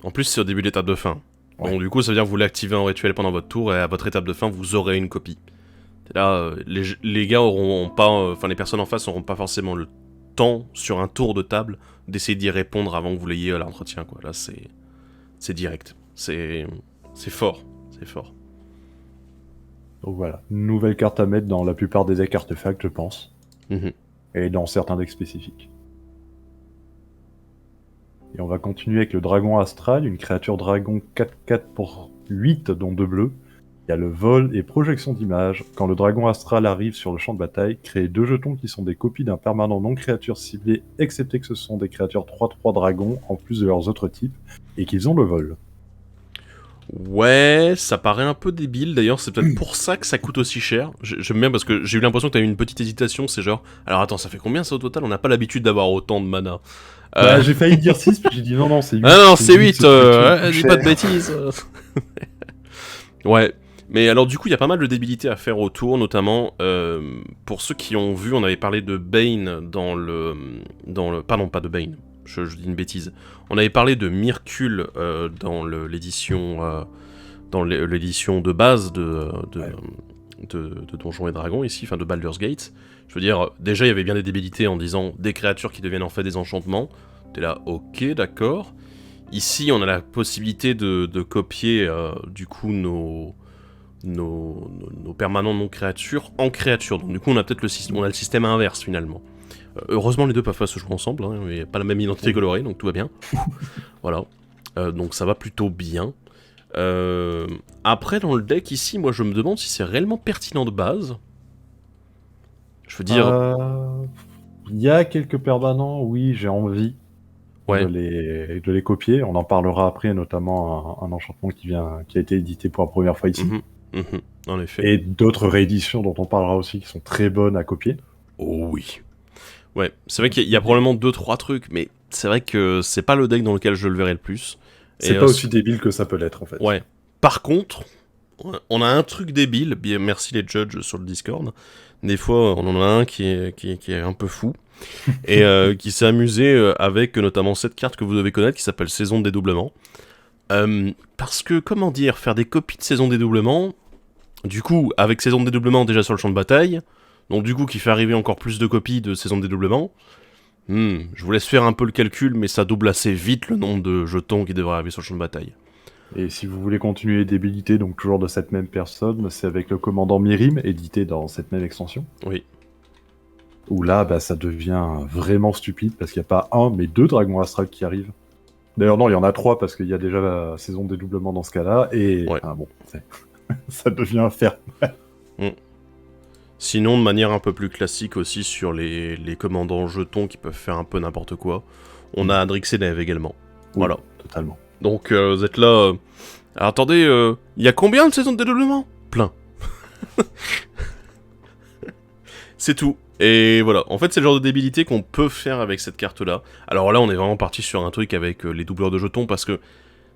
En plus, c'est au début de l'étape de fin. Ouais. Bon, du coup, ça veut dire que vous l'activez en rituel pendant votre tour et à votre étape de fin, vous aurez une copie. Et là, les gars auront pas... Enfin, les personnes en face n'auront pas forcément le temps, sur un tour de table, d'essayer d'y répondre avant que vous l'ayez à l'entretien, quoi. Là, c'est direct. C'est fort. C'est fort. Donc voilà, une nouvelle carte à mettre dans la plupart des decks artefacts, je pense. Et dans certains decks spécifiques. Et on va continuer avec le dragon astral, une créature dragon 4/4 pour 8, dont 2 bleus. Il y a le vol et projection d'image. Quand le dragon astral arrive sur le champ de bataille, créez 2 jetons qui sont des copies d'un permanent non-créature ciblé, excepté que ce sont des créatures 3/3 dragons, en plus de leurs autres types, et qu'ils ont le vol. Ouais, ça paraît un peu débile, d'ailleurs c'est peut-être pour ça que ça coûte aussi cher. J'aime bien parce que j'ai eu l'impression que t'as eu une petite hésitation, c'est genre... Alors attends, ça fait combien ça au total? On n'a pas l'habitude d'avoir autant de mana. Bah, j'ai failli dire 6, puis j'ai dit non, c'est 8. Ah non, c'est 8, dis pas de bêtises. Ouais, mais alors du coup il y a pas mal de débilités à faire autour, notamment pour ceux qui ont vu, on avait parlé de Bane dans le... Pardon, pas de Bane, je dis une bêtise. On avait parlé de Myrkul dans l'édition de base de Donjons et Dragons ici, enfin de Baldur's Gate. Je veux dire, déjà il y avait bien des débilités en disant des créatures qui deviennent en fait des enchantements. T'es là, ok, d'accord. Ici on a la possibilité de copier du coup nos permanents non-créatures en créatures. Donc du coup on a peut-être le système inverse finalement. Heureusement les deux peuvent pas se jouer ensemble, hein, mais pas la même identité colorée, donc tout va bien. Voilà. Donc ça va plutôt bien. Après dans le deck ici, moi je me demande si c'est réellement pertinent de base. Je veux dire... Il y a quelques permanents, oui, j'ai envie de les copier. On en parlera après, notamment un enchantement qui a été édité pour la première fois ici. En effet. Et d'autres rééditions dont on parlera aussi qui sont très bonnes à copier. Oh oui. Ouais, c'est vrai qu'il y a probablement 2-3 trucs, mais c'est vrai que c'est pas le deck dans lequel je le verrai le plus. C'est pas aussi débile que ça peut l'être en fait. Ouais. Par contre, on a un truc débile, bien merci les judges sur le Discord. Des fois, on en a un qui est un peu fou. Et qui s'est amusé avec notamment cette carte que vous devez connaître qui s'appelle Saison de dédoublement. Parce que, comment dire, faire des copies de Saison de dédoublement, du coup, avec Saison de dédoublement déjà sur le champ de bataille, donc du coup qui fait arriver encore plus de copies de Saison de dédoublement, je vous laisse faire un peu le calcul, mais ça double assez vite le nombre de jetons qui devraient arriver sur le champ de bataille. Et si vous voulez continuer les débilités, donc toujours de cette même personne, c'est avec le commandant Mirim, édité dans cette même extension. Oui. Où là, ça devient vraiment stupide, parce qu'il n'y a pas un, mais 2 dragons astrales qui arrivent. D'ailleurs, non, il y en a 3, parce qu'il y a déjà la saison de dédoublement dans ce cas-là, et ça devient infernal. Sinon, de manière un peu plus classique aussi, sur les commandants jetons qui peuvent faire un peu n'importe quoi, on a Adrixenev également. Oui, voilà. Totalement. Donc, vous êtes là... Alors, attendez, il y a combien de saisons de dédoublement? Plein. C'est tout. Et voilà, en fait c'est le genre de débilité qu'on peut faire avec cette carte-là. Alors là on est vraiment parti sur un truc avec les doubleurs de jetons parce que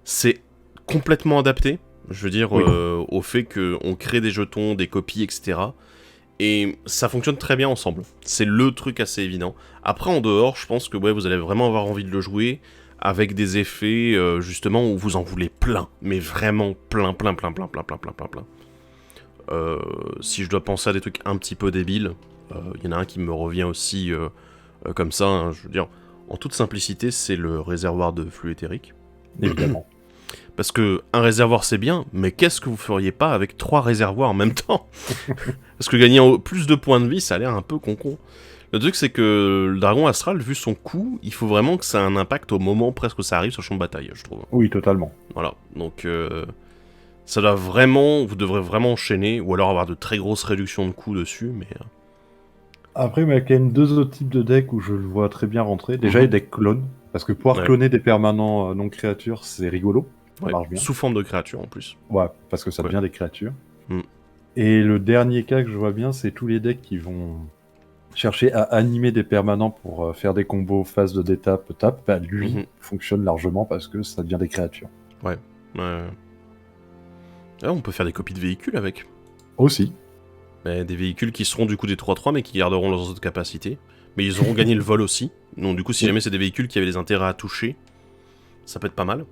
c'est complètement adapté, je veux dire, au fait qu'on crée des jetons, des copies, etc. Et ça fonctionne très bien ensemble. C'est le truc assez évident. Après en dehors, je pense que vous allez vraiment avoir envie de le jouer avec des effets justement où vous en voulez plein. Mais vraiment plein. Si je dois penser à des trucs un petit peu débiles... Il y en a un qui me revient aussi comme ça, hein, je veux dire, en toute simplicité, c'est le réservoir de flux éthérique. Évidemment. Parce que un réservoir c'est bien, mais qu'est-ce que vous feriez pas avec 3 réservoirs en même temps? Parce que gagner plus de points de vie, ça a l'air un peu con. Le truc c'est que le dragon astral, vu son coût, il faut vraiment que ça ait un impact au moment presque où ça arrive sur le champ de bataille, je trouve. Oui, totalement. Voilà, donc ça doit vraiment, vous devrez vraiment enchaîner, ou alors avoir de très grosses réductions de coûts dessus, mais... Après, il y a quand même 2 autres types de decks où je le vois très bien rentrer. Déjà, les decks clones, parce que pouvoir cloner des permanents non-créatures, c'est rigolo. Ça marche bien. Sous forme de créatures en plus. Ouais, parce que ça devient des créatures. Et le dernier cas que je vois bien, c'est tous les decks qui vont chercher à animer des permanents pour faire des combos phase de détape, tape. Lui fonctionne largement parce que ça devient des créatures. Ouais. On peut faire des copies de véhicules avec. Aussi. Des véhicules qui seront du coup des 3-3 mais qui garderont leurs autres capacités. Mais ils auront gagné le vol aussi. Donc du coup si jamais c'est des véhicules qui avaient des intérêts à toucher, ça peut être pas mal.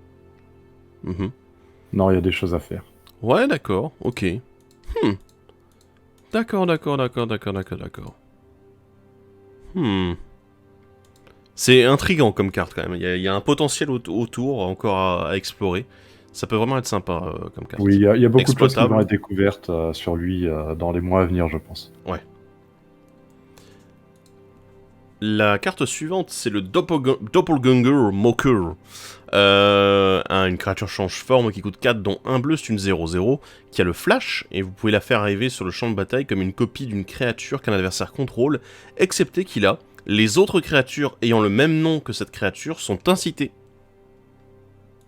Non, il y a des choses à faire. Ouais, d'accord, ok. D'accord. C'est intriguant comme carte quand même. Il y a un potentiel autour encore à explorer. Ça peut vraiment être sympa comme carte. Oui, il y a beaucoup de choses qui vont être découvertes sur lui dans les mois à venir, je pense. Ouais. La carte suivante, c'est le Doppelganger Mocker. Une créature change forme qui coûte 4, dont un bleu, c'est une 0-0, qui a le flash, et vous pouvez la faire arriver sur le champ de bataille comme une copie d'une créature qu'un adversaire contrôle, excepté qu'il a. Les autres créatures ayant le même nom que cette créature sont incitées.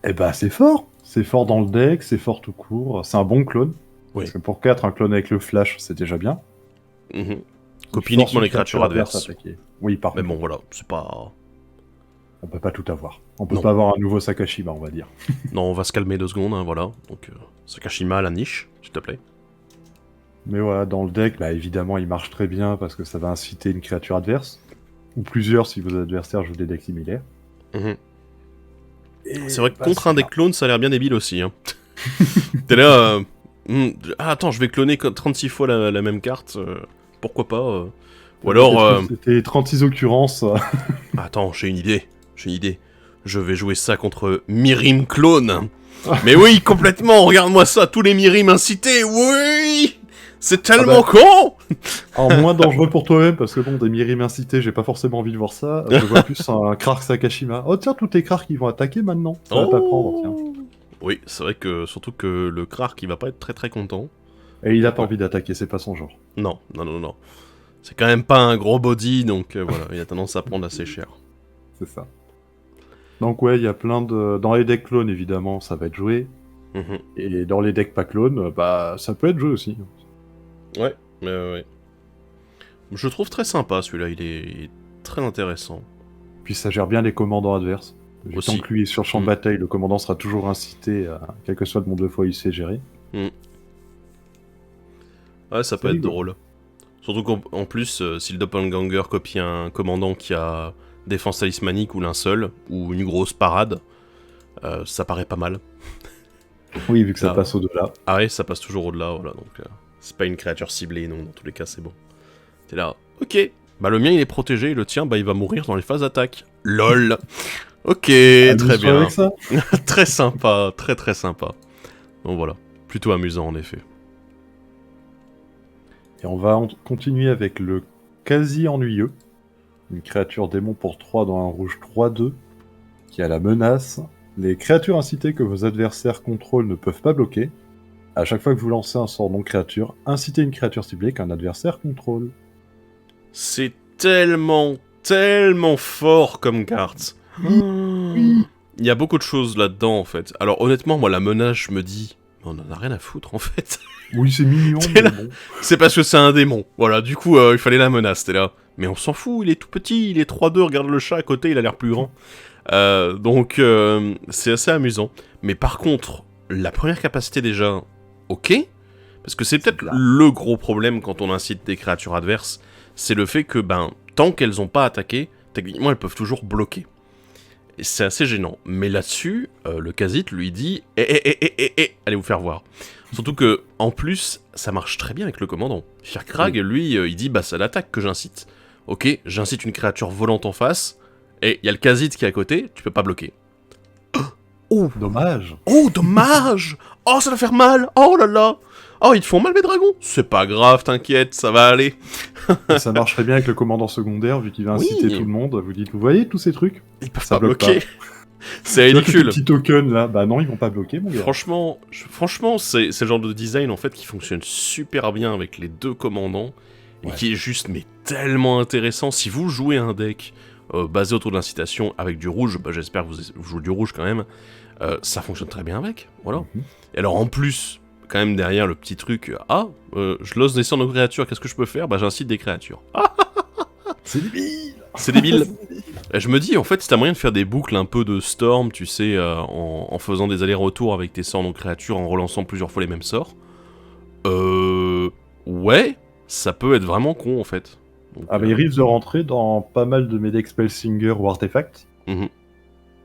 Eh bah c'est fort. C'est fort dans le deck, c'est fort tout court. C'est un bon clone. Oui. Parce que pour 4, un clone avec le flash, c'est déjà bien. Copie uniquement les créatures adverses. Oui, par contre. Mais bon, voilà, c'est pas... On peut pas tout avoir. On peut pas avoir un nouveau Sakashima, on va dire. Non, on va se calmer 2 secondes, hein, voilà. Donc, Sakashima à la niche, s'il te plaît. Mais voilà, dans le deck, bah évidemment, il marche très bien parce que ça va inciter une créature adverse. Ou plusieurs si vos adversaires jouent des decks similaires. C'est vrai que contre un deck clone, ça a l'air bien débile aussi. Hein. T'es là... attends, je vais cloner 36 fois la même carte. Pourquoi pas Ou alors... C'était 36 occurrences. Attends, j'ai une idée. Je vais jouer ça contre Mirim Clone. Mais oui, complètement, regarde-moi ça, tous les Mirim incités, oui. C'est tellement con. Alors, moins dangereux pour toi-même, parce que bon, des Mirim incités, j'ai pas forcément envie de voir ça. Je vois plus un Krark Sakashima. Oh tiens, tous tes Krark qui vont attaquer maintenant. Ça va pas prendre, tiens. Oui, c'est vrai que, surtout que le Krark, il va pas être très très content. Et il a pas envie d'attaquer, c'est pas son genre. Non. C'est quand même pas un gros body, donc voilà, il a tendance à prendre assez cher. C'est ça. Donc ouais, il y a plein de... Dans les decks clones, évidemment, ça va être joué. Et dans les decks pas clones, bah, ça peut être joué aussi. Ouais. Je trouve très sympa, celui-là, il est très intéressant. Puis ça gère bien les commandants adverses. Tant que lui est sur champ de bataille, le commandant sera toujours incité, quel que soit le nombre de fois il sait gérer. Ouais, ça peut être drôle. Surtout qu'en plus, si le Doppelganger copie un commandant qui a défense talismanique ou linceul, ou une grosse parade, ça paraît pas mal. Oui, vu que ça passe au-delà. Ah ouais, ça passe toujours au-delà, voilà, donc c'est pas une créature ciblée, non, dans tous les cas, c'est bon. T'es là, ok, bah le mien il est protégé, le tien, bah il va mourir dans les phases d'attaque. LOL. Ok, très bien. Avec ça. Très sympa, très sympa. Donc voilà, plutôt amusant en effet. Et on va continuer avec le quasi ennuyeux. Une créature démon pour 3 dans un rouge 3-2, qui a la menace. Les créatures incitées que vos adversaires contrôlent ne peuvent pas bloquer. À chaque fois que vous lancez un sort non-créature, incitez une créature ciblée qu'un adversaire contrôle. C'est tellement fort comme carte. Il y a beaucoup de choses là-dedans en fait. Alors honnêtement, moi la menace, je me dis, on en a rien à foutre en fait. Oui, c'est mignon, mais bon. C'est parce que c'est un démon. Voilà, du coup, il fallait la menace, t'es là. Mais on s'en fout, il est tout petit, il est 3-2, regarde le chat à côté, il a l'air plus grand. Donc, c'est assez amusant. Mais par contre, la première capacité déjà, ok. Parce que c'est peut-être le gros problème quand on incite des créatures adverses. C'est le fait que, tant qu'elles n'ont pas attaqué, techniquement, elles peuvent toujours bloquer. Et c'est assez gênant. Mais là-dessus, le Kha'Zit lui dit « allez vous faire voir ». Surtout que, en plus, ça marche très bien avec le commandant. Firkrag, lui, il dit « bah c'est l'attaque que j'incite ». Ok, j'incite une créature volante en face, et il y a le Kha'Zit qui est à côté, tu peux pas bloquer. Oh, dommage. Oh, dommage. Oh, ça va faire mal. Oh là là. Oh, ils te font mal mes dragons. C'est pas grave, t'inquiète, ça va aller. Ça marcherait bien avec le commandant secondaire, vu qu'il va inciter tout le monde. Vous dites, vous voyez tous ces trucs? Ils peuvent pas bloquer. C'est ridicule. Les petits tokens là, bah non, ils vont pas bloquer, mon gars. Franchement, c'est le genre de design en fait qui fonctionne super bien avec les deux commandants. Et qui est juste, mais tellement intéressant. Si vous jouez un deck basé autour de l'incitation avec du rouge, bah, j'espère que vous jouez du rouge quand même, ça fonctionne très bien avec, voilà. Et alors en plus, quand même derrière le petit truc, je lance des sorts de créatures, qu'est-ce que je peux faire? Bah j'incite des créatures. C'est débile. C'est débile. Et je me dis, en fait, si t'as moyen de faire des boucles un peu de Storm, tu sais, en faisant des allers-retours avec tes sorts de créatures, en relançant plusieurs fois les mêmes sorts, ouais, ça peut être vraiment con en fait. Donc, mais il risque de rentrer dans pas mal de mes decks Spellsinger ou Artefact.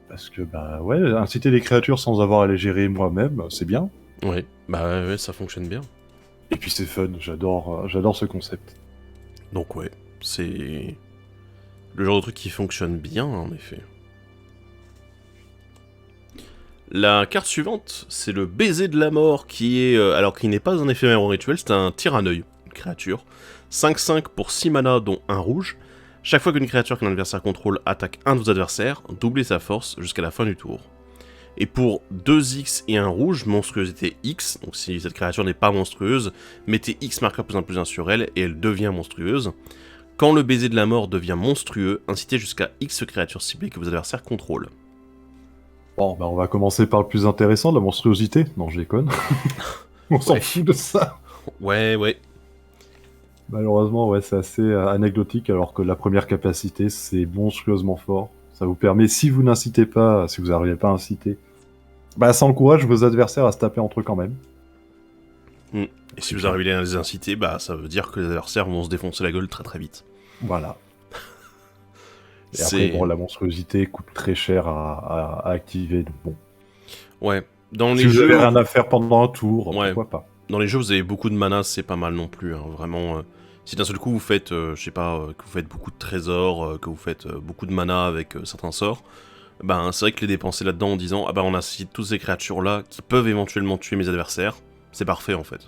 Parce que, bah ouais, inciter des créatures sans avoir à les gérer moi-même, c'est bien. Ouais, bah ouais, ça fonctionne bien. Et puis c'est fun, j'adore ce concept. Donc ouais, c'est le genre de truc qui fonctionne bien en effet. La carte suivante, c'est le baiser de la mort qui est, alors qu'il n'est pas un éphémère rituel, c'est un tir à œil, une créature. 5-5 pour 6 mana dont un rouge. Chaque fois qu'une créature qu'un adversaire contrôle attaque un de vos adversaires, doublez sa force jusqu'à la fin du tour. Et pour 2X et un rouge, monstruosité X, donc si cette créature n'est pas monstrueuse, mettez X marqueur +1/+1 sur elle et elle devient monstrueuse. Quand le baiser de la mort devient monstrueux, incitez jusqu'à X créatures ciblées que vos adversaires contrôlent. Bon, bah on va commencer par le plus intéressant, la monstruosité. Non, je déconne. On s'en fout de ça. Ouais. Malheureusement, ouais, c'est assez anecdotique, alors que la première capacité, c'est monstrueusement fort. Ça vous permet, si vous n'incitez pas, si vous n'arrivez pas à inciter, bah ça encourage vos adversaires à se taper entre eux quand même. Et si vous arrivez à les inciter, bah ça veut dire que les adversaires vont se défoncer la gueule très très vite. Voilà. Et après, bon, la monstruosité coûte très cher à activer, donc bon. Ouais. Dans si les vous jeux... avez rien à faire pendant un tour, ouais. pourquoi pas. Dans les jeux, vous avez beaucoup de mana, c'est pas mal non plus, hein. Vraiment... si d'un seul coup vous faites, je sais pas, que vous faites beaucoup de trésors, que vous faites beaucoup de mana avec certains sorts, ben c'est vrai que les dépenser là-dedans en disant « Ah bah on a cité toutes ces créatures-là qui peuvent éventuellement tuer mes adversaires », c'est parfait en fait.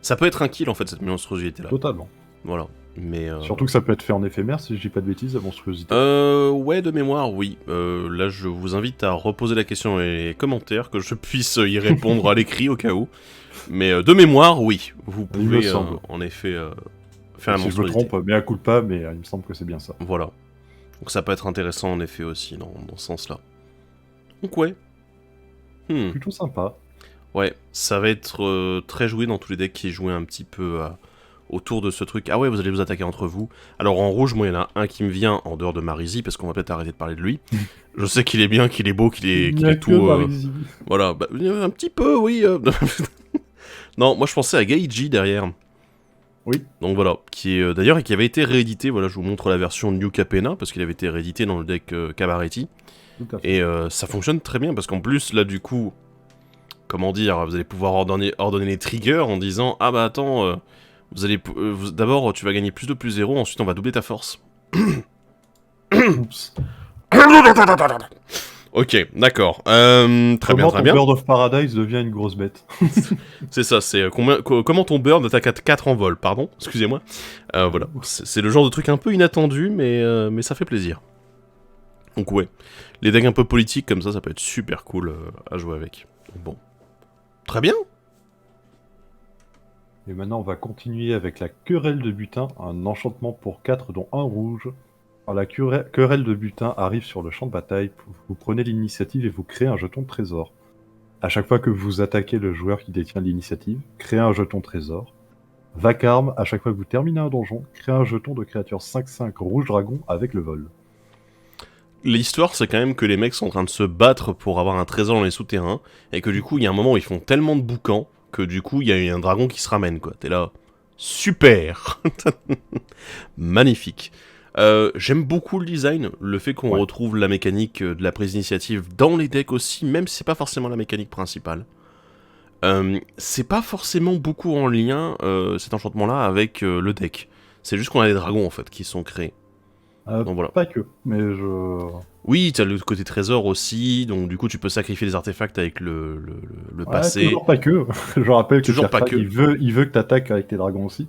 Ça peut être un kill en fait, cette monstruosité-là. Totalement. Voilà. Mais surtout que ça peut être fait en éphémère, si je dis pas de bêtises, la monstruosité. Ouais, de mémoire, oui. Là, je vous invite à reposer la question dans les commentaires, que je puisse y répondre à l'écrit au cas où. Mais de mémoire, oui. Vous pouvez en effet faire la monstruosité. Si je me trompe, mais à coup de pas, mais il me semble que c'est bien ça. Voilà. Donc ça peut être intéressant en effet aussi dans ce sens-là. Donc ouais. Plutôt sympa. Ouais, ça va être très joué dans tous les decks qui jouent un petit peu autour de ce truc. Ah ouais, vous allez vous attaquer entre vous. Alors en rouge, moi il y en a un qui me vient en dehors de Marisi, parce qu'on va peut-être arrêter de parler de lui. Je sais qu'il est bien, qu'il est beau, qu'il est tout... voilà, bah, un petit peu, oui. Non, moi je pensais à Gaiji derrière. Oui. Donc voilà, qui est d'ailleurs et qui avait été réédité. Voilà, je vous montre la version New Capena, parce qu'il avait été réédité dans le deck Cabaretti. Et ça fonctionne très bien, parce qu'en plus, là du coup... Comment dire, vous allez pouvoir ordonner les triggers en disant « Ah bah attends, vous allez d'abord tu vas gagner plus de +0, ensuite on va doubler ta force. » Oups. Ok, d'accord. Très bien. Bird of Paradise devient une grosse bête. C'est ça, c'est comment ton bird attaque à 4 en vol, pardon, excusez-moi. Voilà, c'est le genre de truc un peu inattendu, mais ça fait plaisir. Donc ouais, les decks un peu politiques comme ça peut être super cool à jouer avec. Donc, bon. Très bien. Et maintenant, on va continuer avec la querelle de butin, un enchantement pour 4 dont un rouge. Alors, la querelle de butin arrive sur le champ de bataille, vous prenez l'initiative et vous créez un jeton trésor. À chaque fois que vous attaquez le joueur qui détient l'initiative, créez un jeton trésor. Vacarme, à chaque fois que vous terminez un donjon, créez un jeton de créature 5/5 rouge dragon avec le vol. L'histoire, c'est quand même que les mecs sont en train de se battre pour avoir un trésor dans les souterrains, et que du coup, il y a un moment où ils font tellement de boucans, que du coup, il y a un dragon qui se ramène, quoi. T'es là, super. Magnifique. J'aime beaucoup le design, le fait qu'on retrouve la mécanique de la prise d'initiative dans les decks aussi, même si c'est pas forcément la mécanique principale. C'est pas forcément beaucoup en lien, cet enchantement-là, avec le deck. C'est juste qu'on a des dragons, en fait, qui sont créés. Donc, voilà. Pas que, mais je... Oui, t'as le côté trésor aussi, donc du coup tu peux sacrifier des artefacts avec le passé. Toujours pas que. Je rappelle que toujours pas que. Il veut que t'attaques avec tes dragons aussi.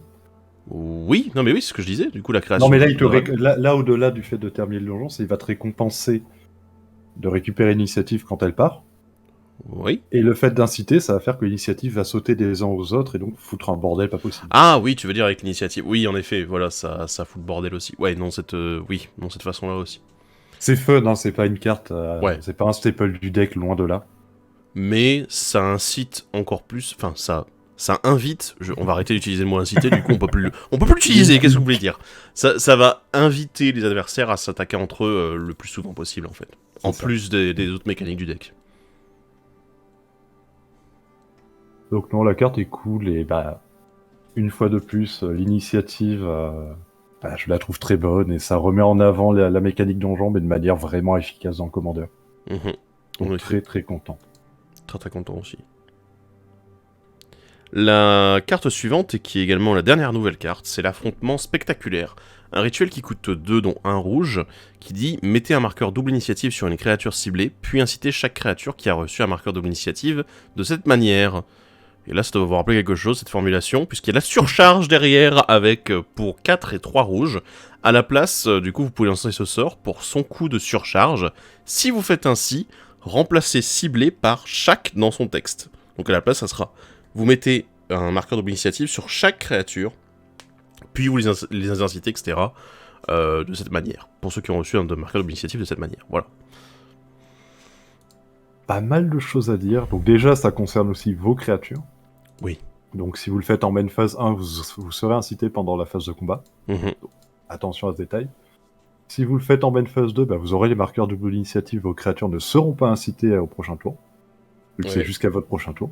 Oui, non mais oui, c'est ce que je disais, du coup la création... Non mais là, là au-delà du fait de terminer le donjon, il va te récompenser de récupérer l'initiative quand elle part. Oui. Et le fait d'inciter, ça va faire que l'initiative va sauter des uns aux autres et donc foutre un bordel pas possible. Ah oui, tu veux dire avec l'initiative. Oui, en effet, voilà, ça fout le bordel aussi. Ouais, non, cette façon-là aussi. C'est fun, hein, c'est pas une carte, c'est pas un staple du deck, loin de là. Mais ça incite encore plus, enfin ça invite, on va arrêter d'utiliser le mot inciter, du coup on peut plus l'utiliser, qu'est-ce que vous voulez dire ? Ça va inviter les adversaires à s'attaquer entre eux le plus souvent possible en fait. En plus des autres mécaniques du deck. Donc non, la carte est cool et une fois de plus, l'initiative, je la trouve très bonne et ça remet en avant la mécanique donjon mais de manière vraiment efficace dans le commandeur. Donc très très content. Très très content aussi. La carte suivante, et qui est également la dernière nouvelle carte, c'est l'affrontement spectaculaire. Un rituel qui coûte 2 dont un rouge, qui dit « Mettez un marqueur double initiative sur une créature ciblée, puis incitez chaque créature qui a reçu un marqueur double initiative de cette manière. » Et là, ça doit vous rappeler quelque chose, cette formulation, puisqu'il y a la surcharge derrière avec, pour 4 et 3 rouges, À la place, du coup, vous pouvez lancer ce sort pour son coup de surcharge. Si vous faites ainsi, remplacez ciblé par chaque dans son texte. Donc à la place, ça sera, vous mettez un marqueur double initiative sur chaque créature, puis vous les incitez, etc. De cette manière. Pour ceux qui ont reçu un marqueur double initiative de cette manière. Voilà. Pas mal de choses à dire. Donc déjà, ça concerne aussi vos créatures. Oui. Donc si vous le faites en main phase 1, vous serez incité pendant la phase de combat. Mm-hmm. Donc, attention à ce détail. Si vous le faites en main phase 2, vous aurez les marqueurs double initiative, vos créatures ne seront pas incitées au prochain tour. Vu que c'est jusqu'à votre prochain tour.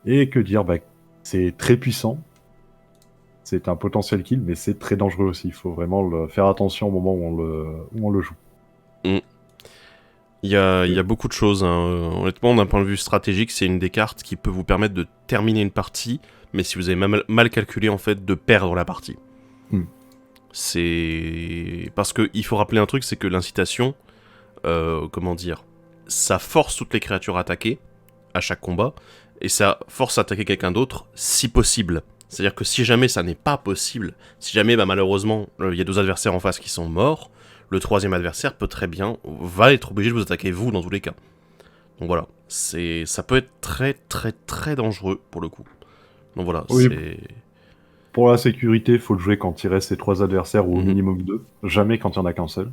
Et que dire, c'est très puissant. C'est un potentiel kill, mais c'est très dangereux aussi. Il faut vraiment faire attention au moment où on le joue. Mm. Il y a beaucoup de choses. Hein. Honnêtement, d'un point de vue stratégique, c'est une des cartes qui peut vous permettre de terminer une partie, mais si vous avez mal calculé, en fait, de perdre la partie. C'est... Parce qu'il faut rappeler un truc, c'est que l'incitation, ça force toutes les créatures à attaquer, à chaque combat, et ça force à attaquer quelqu'un d'autre, si possible. C'est-à-dire que si jamais ça n'est pas possible, si jamais, malheureusement, il y a 2 adversaires en face qui sont morts, le 3e adversaire va être obligé de vous attaquer vous dans tous les cas. Donc voilà, ça peut être très très très dangereux pour le coup. Donc voilà, oui, c'est... Pour la sécurité, il faut le jouer quand il reste ces 3 adversaires ou au minimum 2, jamais quand il n'y en a qu'un seul.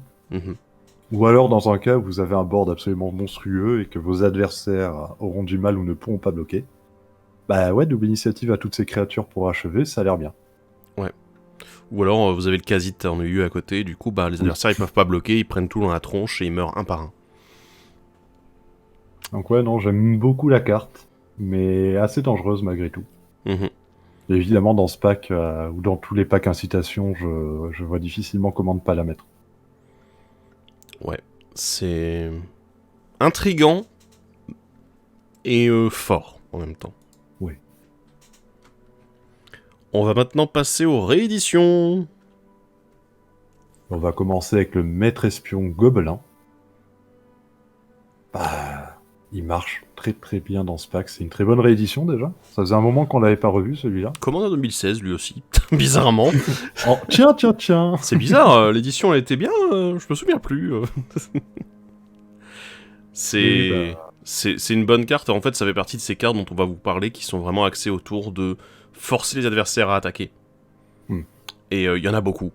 Ou alors dans un cas où vous avez un board absolument monstrueux et que vos adversaires auront du mal ou ne pourront pas bloquer. Double initiative à toutes ces créatures pour achever, ça a l'air bien. Ouais. Ou alors vous avez le Khazit en EU à côté, du coup les adversaires ils peuvent pas bloquer, ils prennent tout dans la tronche et ils meurent un par un. Donc non, j'aime beaucoup la carte, mais assez dangereuse malgré tout. Et évidemment dans ce pack, ou dans tous les packs incitation, je vois difficilement comment ne pas la mettre. Ouais, c'est intriguant et fort en même temps. Oui. On va maintenant passer aux rééditions. On va commencer avec le Maître Espion Gobelin. Il marche très très bien dans ce pack. C'est une très bonne réédition déjà. Ça faisait un moment qu'on l'avait pas revu celui-là. Commande en 2016 lui aussi, bizarrement. Tiens. C'est bizarre, l'édition elle était bien, je me souviens plus. C'est une bonne carte. En fait, ça fait partie de ces cartes dont on va vous parler qui sont vraiment axées autour de forcer les adversaires à attaquer. Et il y en a beaucoup.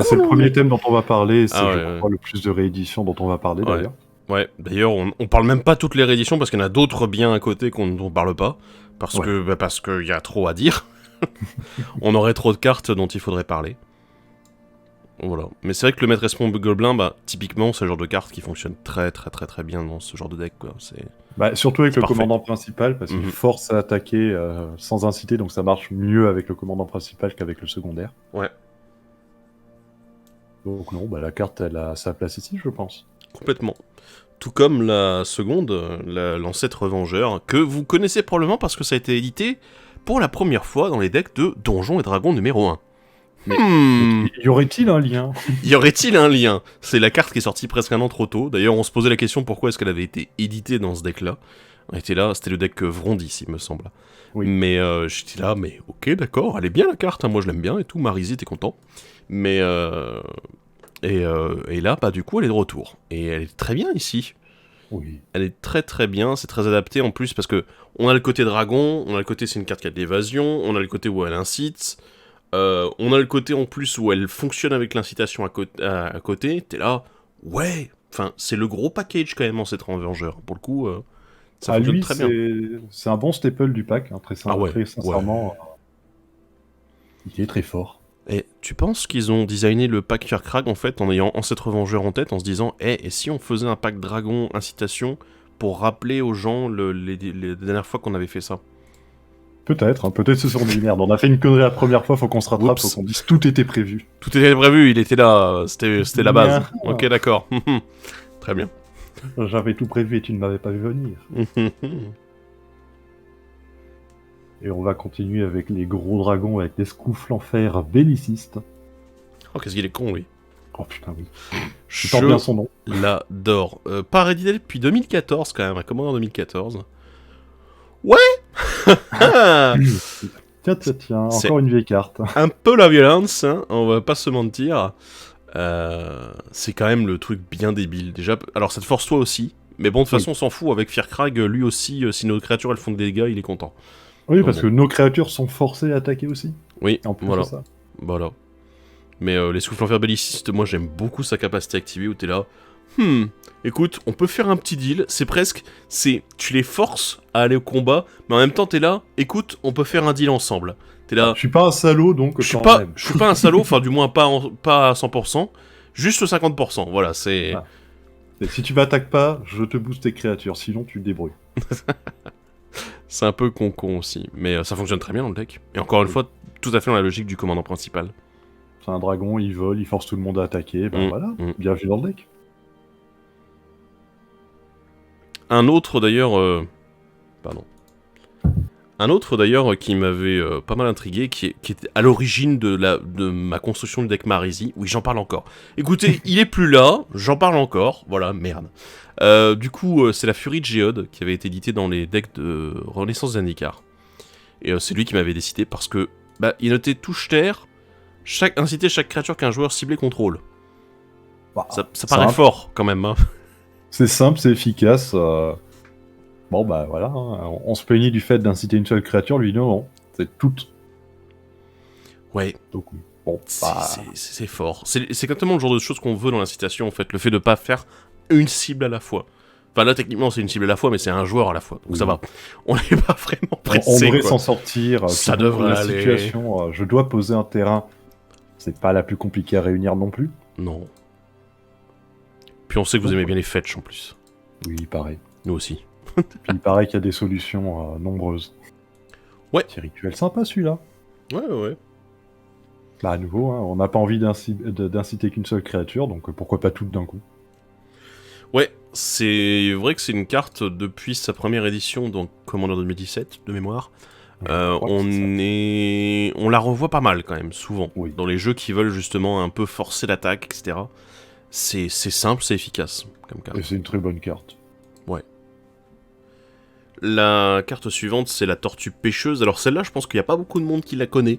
C'est le premier thème dont on va parler. C'est le plus de rééditions dont on va parler d'ailleurs. Ouais, d'ailleurs, on parle même pas toutes les rééditions parce qu'il y en a d'autres bien à côté dont on parle pas. Parce qu'il y a trop à dire. On aurait trop de cartes dont il faudrait parler. Voilà. Mais c'est vrai que le Maître Espion Gobelin, typiquement, c'est le genre de carte qui fonctionne très très très très bien dans ce genre de deck, quoi. Surtout avec le commandant principal, parce qu'il force à attaquer sans inciter, donc ça marche mieux avec le commandant principal qu'avec le secondaire. Ouais. Donc non, la carte, elle a sa place ici, je pense. Complètement. Tout comme la seconde, l'ancêtre vengeur, que vous connaissez probablement parce que ça a été édité pour la première fois dans les decks de Donjons et Dragons numéro 1. Mais y aurait-il un lien? Y aurait-il un lien? C'est la carte qui est sortie presque un an trop tôt. D'ailleurs, on se posait la question pourquoi est-ce qu'elle avait été éditée dans ce deck-là. On était là, c'était le deck Vrondis, il me semble. Oui. Mais j'étais là, mais ok, d'accord, elle est bien la carte, moi je l'aime bien et tout, Marizy était content. Mais et là, du coup, elle est de retour. Et elle est très bien ici. Oui. Elle est très très bien, c'est très adapté en plus parce que on a le côté dragon, on a le côté c'est une carte qui a de l'évasion, on a le côté où elle incite, on a le côté en plus où elle fonctionne avec l'incitation à côté, t'es là, ouais, enfin c'est le gros package quand même en cette Vengeur, pour le coup, ça fonctionne très bien. C'est un bon staple du pack, très sincèrement, il est très fort. Et tu penses qu'ils ont designé le pack Kerkrag en fait en ayant Ancêtre Vengeur en tête, en se disant et si on faisait un pack dragon incitation pour rappeler aux gens les dernières fois qu'on avait fait ça? Peut-être ce sont des merdes. On a fait une connerie la première fois, faut qu'on se rattrape, faut qu'on dise tout était prévu. Tout était prévu, il était là, c'était la base. Ok, d'accord. Très bien. J'avais tout prévu et tu ne m'avais pas vu venir. Et on va continuer avec les gros dragons avec des scoufles en fer bellicistes. Oh, qu'est-ce qu'il est con, lui. Oh putain, oui. Je porte bien son nom. L'adore. Pas réédité depuis 2014, quand même. Comment en 2014 ? Ouais. Tiens, encore une vieille carte. Un peu la violence, hein, on va pas se mentir. C'est quand même le truc bien débile. Déjà, alors ça te force toi aussi, mais bon, de toute façon, on s'en fout. Avec Firkrag, lui aussi, si nos créatures elles font des dégâts, il est content. Oui, parce que nos créatures sont forcées à attaquer aussi. Oui, en plus voilà. de ça. Voilà. Mais les souffles en fer bellicistes, moi j'aime beaucoup sa capacité activée où t'es là. Écoute, on peut faire un petit deal. C'est presque. Tu les forces à aller au combat, mais en même temps t'es là. Écoute, on peut faire un deal ensemble. T'es là. Je suis pas un salaud donc. Je suis pas un salaud, enfin du moins pas à 100%. Juste 50%. Voilà, c'est. Ah. Et si tu m'attaques pas, je te booste tes créatures. Sinon, tu te débrouilles. C'est un peu con aussi, mais ça fonctionne très bien dans le deck. Et encore une fois, tout à fait dans la logique du commandant principal. C'est un dragon, il vole, il force tout le monde à attaquer. Voilà, bienvenue dans le deck. Un autre d'ailleurs... Un autre d'ailleurs qui m'avait pas mal intrigué, qui était à l'origine de ma construction du deck Marisi. Oui, j'en parle encore. Écoutez, il est plus là, j'en parle encore. Voilà, merde. Du coup, c'est la Furie de Géode qui avait été éditée dans les decks de Renaissance Zendikar. Et c'est lui qui m'avait décidé parce que il notait touche terre, inciter chaque créature qu'un joueur ciblé contrôle. Ça paraît fort quand même. Hein. C'est simple, c'est efficace. Bon voilà, hein. On se plaignait du fait d'inciter une seule créature, lui non, c'est toute. Ouais. Donc bon, c'est fort. C'est exactement le genre de choses qu'on veut dans l'incitation en fait, le fait de pas faire une cible à la fois. Enfin là techniquement c'est une cible à la fois mais c'est un joueur à la fois. Donc ça va. On n'est pas vraiment pressé. On devrait s'en sortir. Ça devrait aller. Situation, je dois poser un terrain. C'est pas la plus compliquée à réunir non plus. Non. Puis on sait que vous aimez bien les fetch en plus. Oui, pareil. Nous aussi. Puis il paraît qu'il y a des solutions nombreuses. Ouais. Petit rituel sympa celui-là. Ouais. À nouveau, hein, on n'a pas envie d'inciter qu'une seule créature, donc pourquoi pas toutes d'un coup. Ouais, c'est vrai que c'est une carte depuis sa première édition, donc Commander 2017, de mémoire. On la revoit pas mal quand même, souvent. Oui. Dans les jeux qui veulent justement un peu forcer l'attaque, etc. C'est simple, c'est efficace comme carte. Et c'est une très bonne carte. Ouais. La carte suivante, c'est la Tortue Pêcheuse. Alors celle-là, je pense qu'il n'y a pas beaucoup de monde qui la connaît.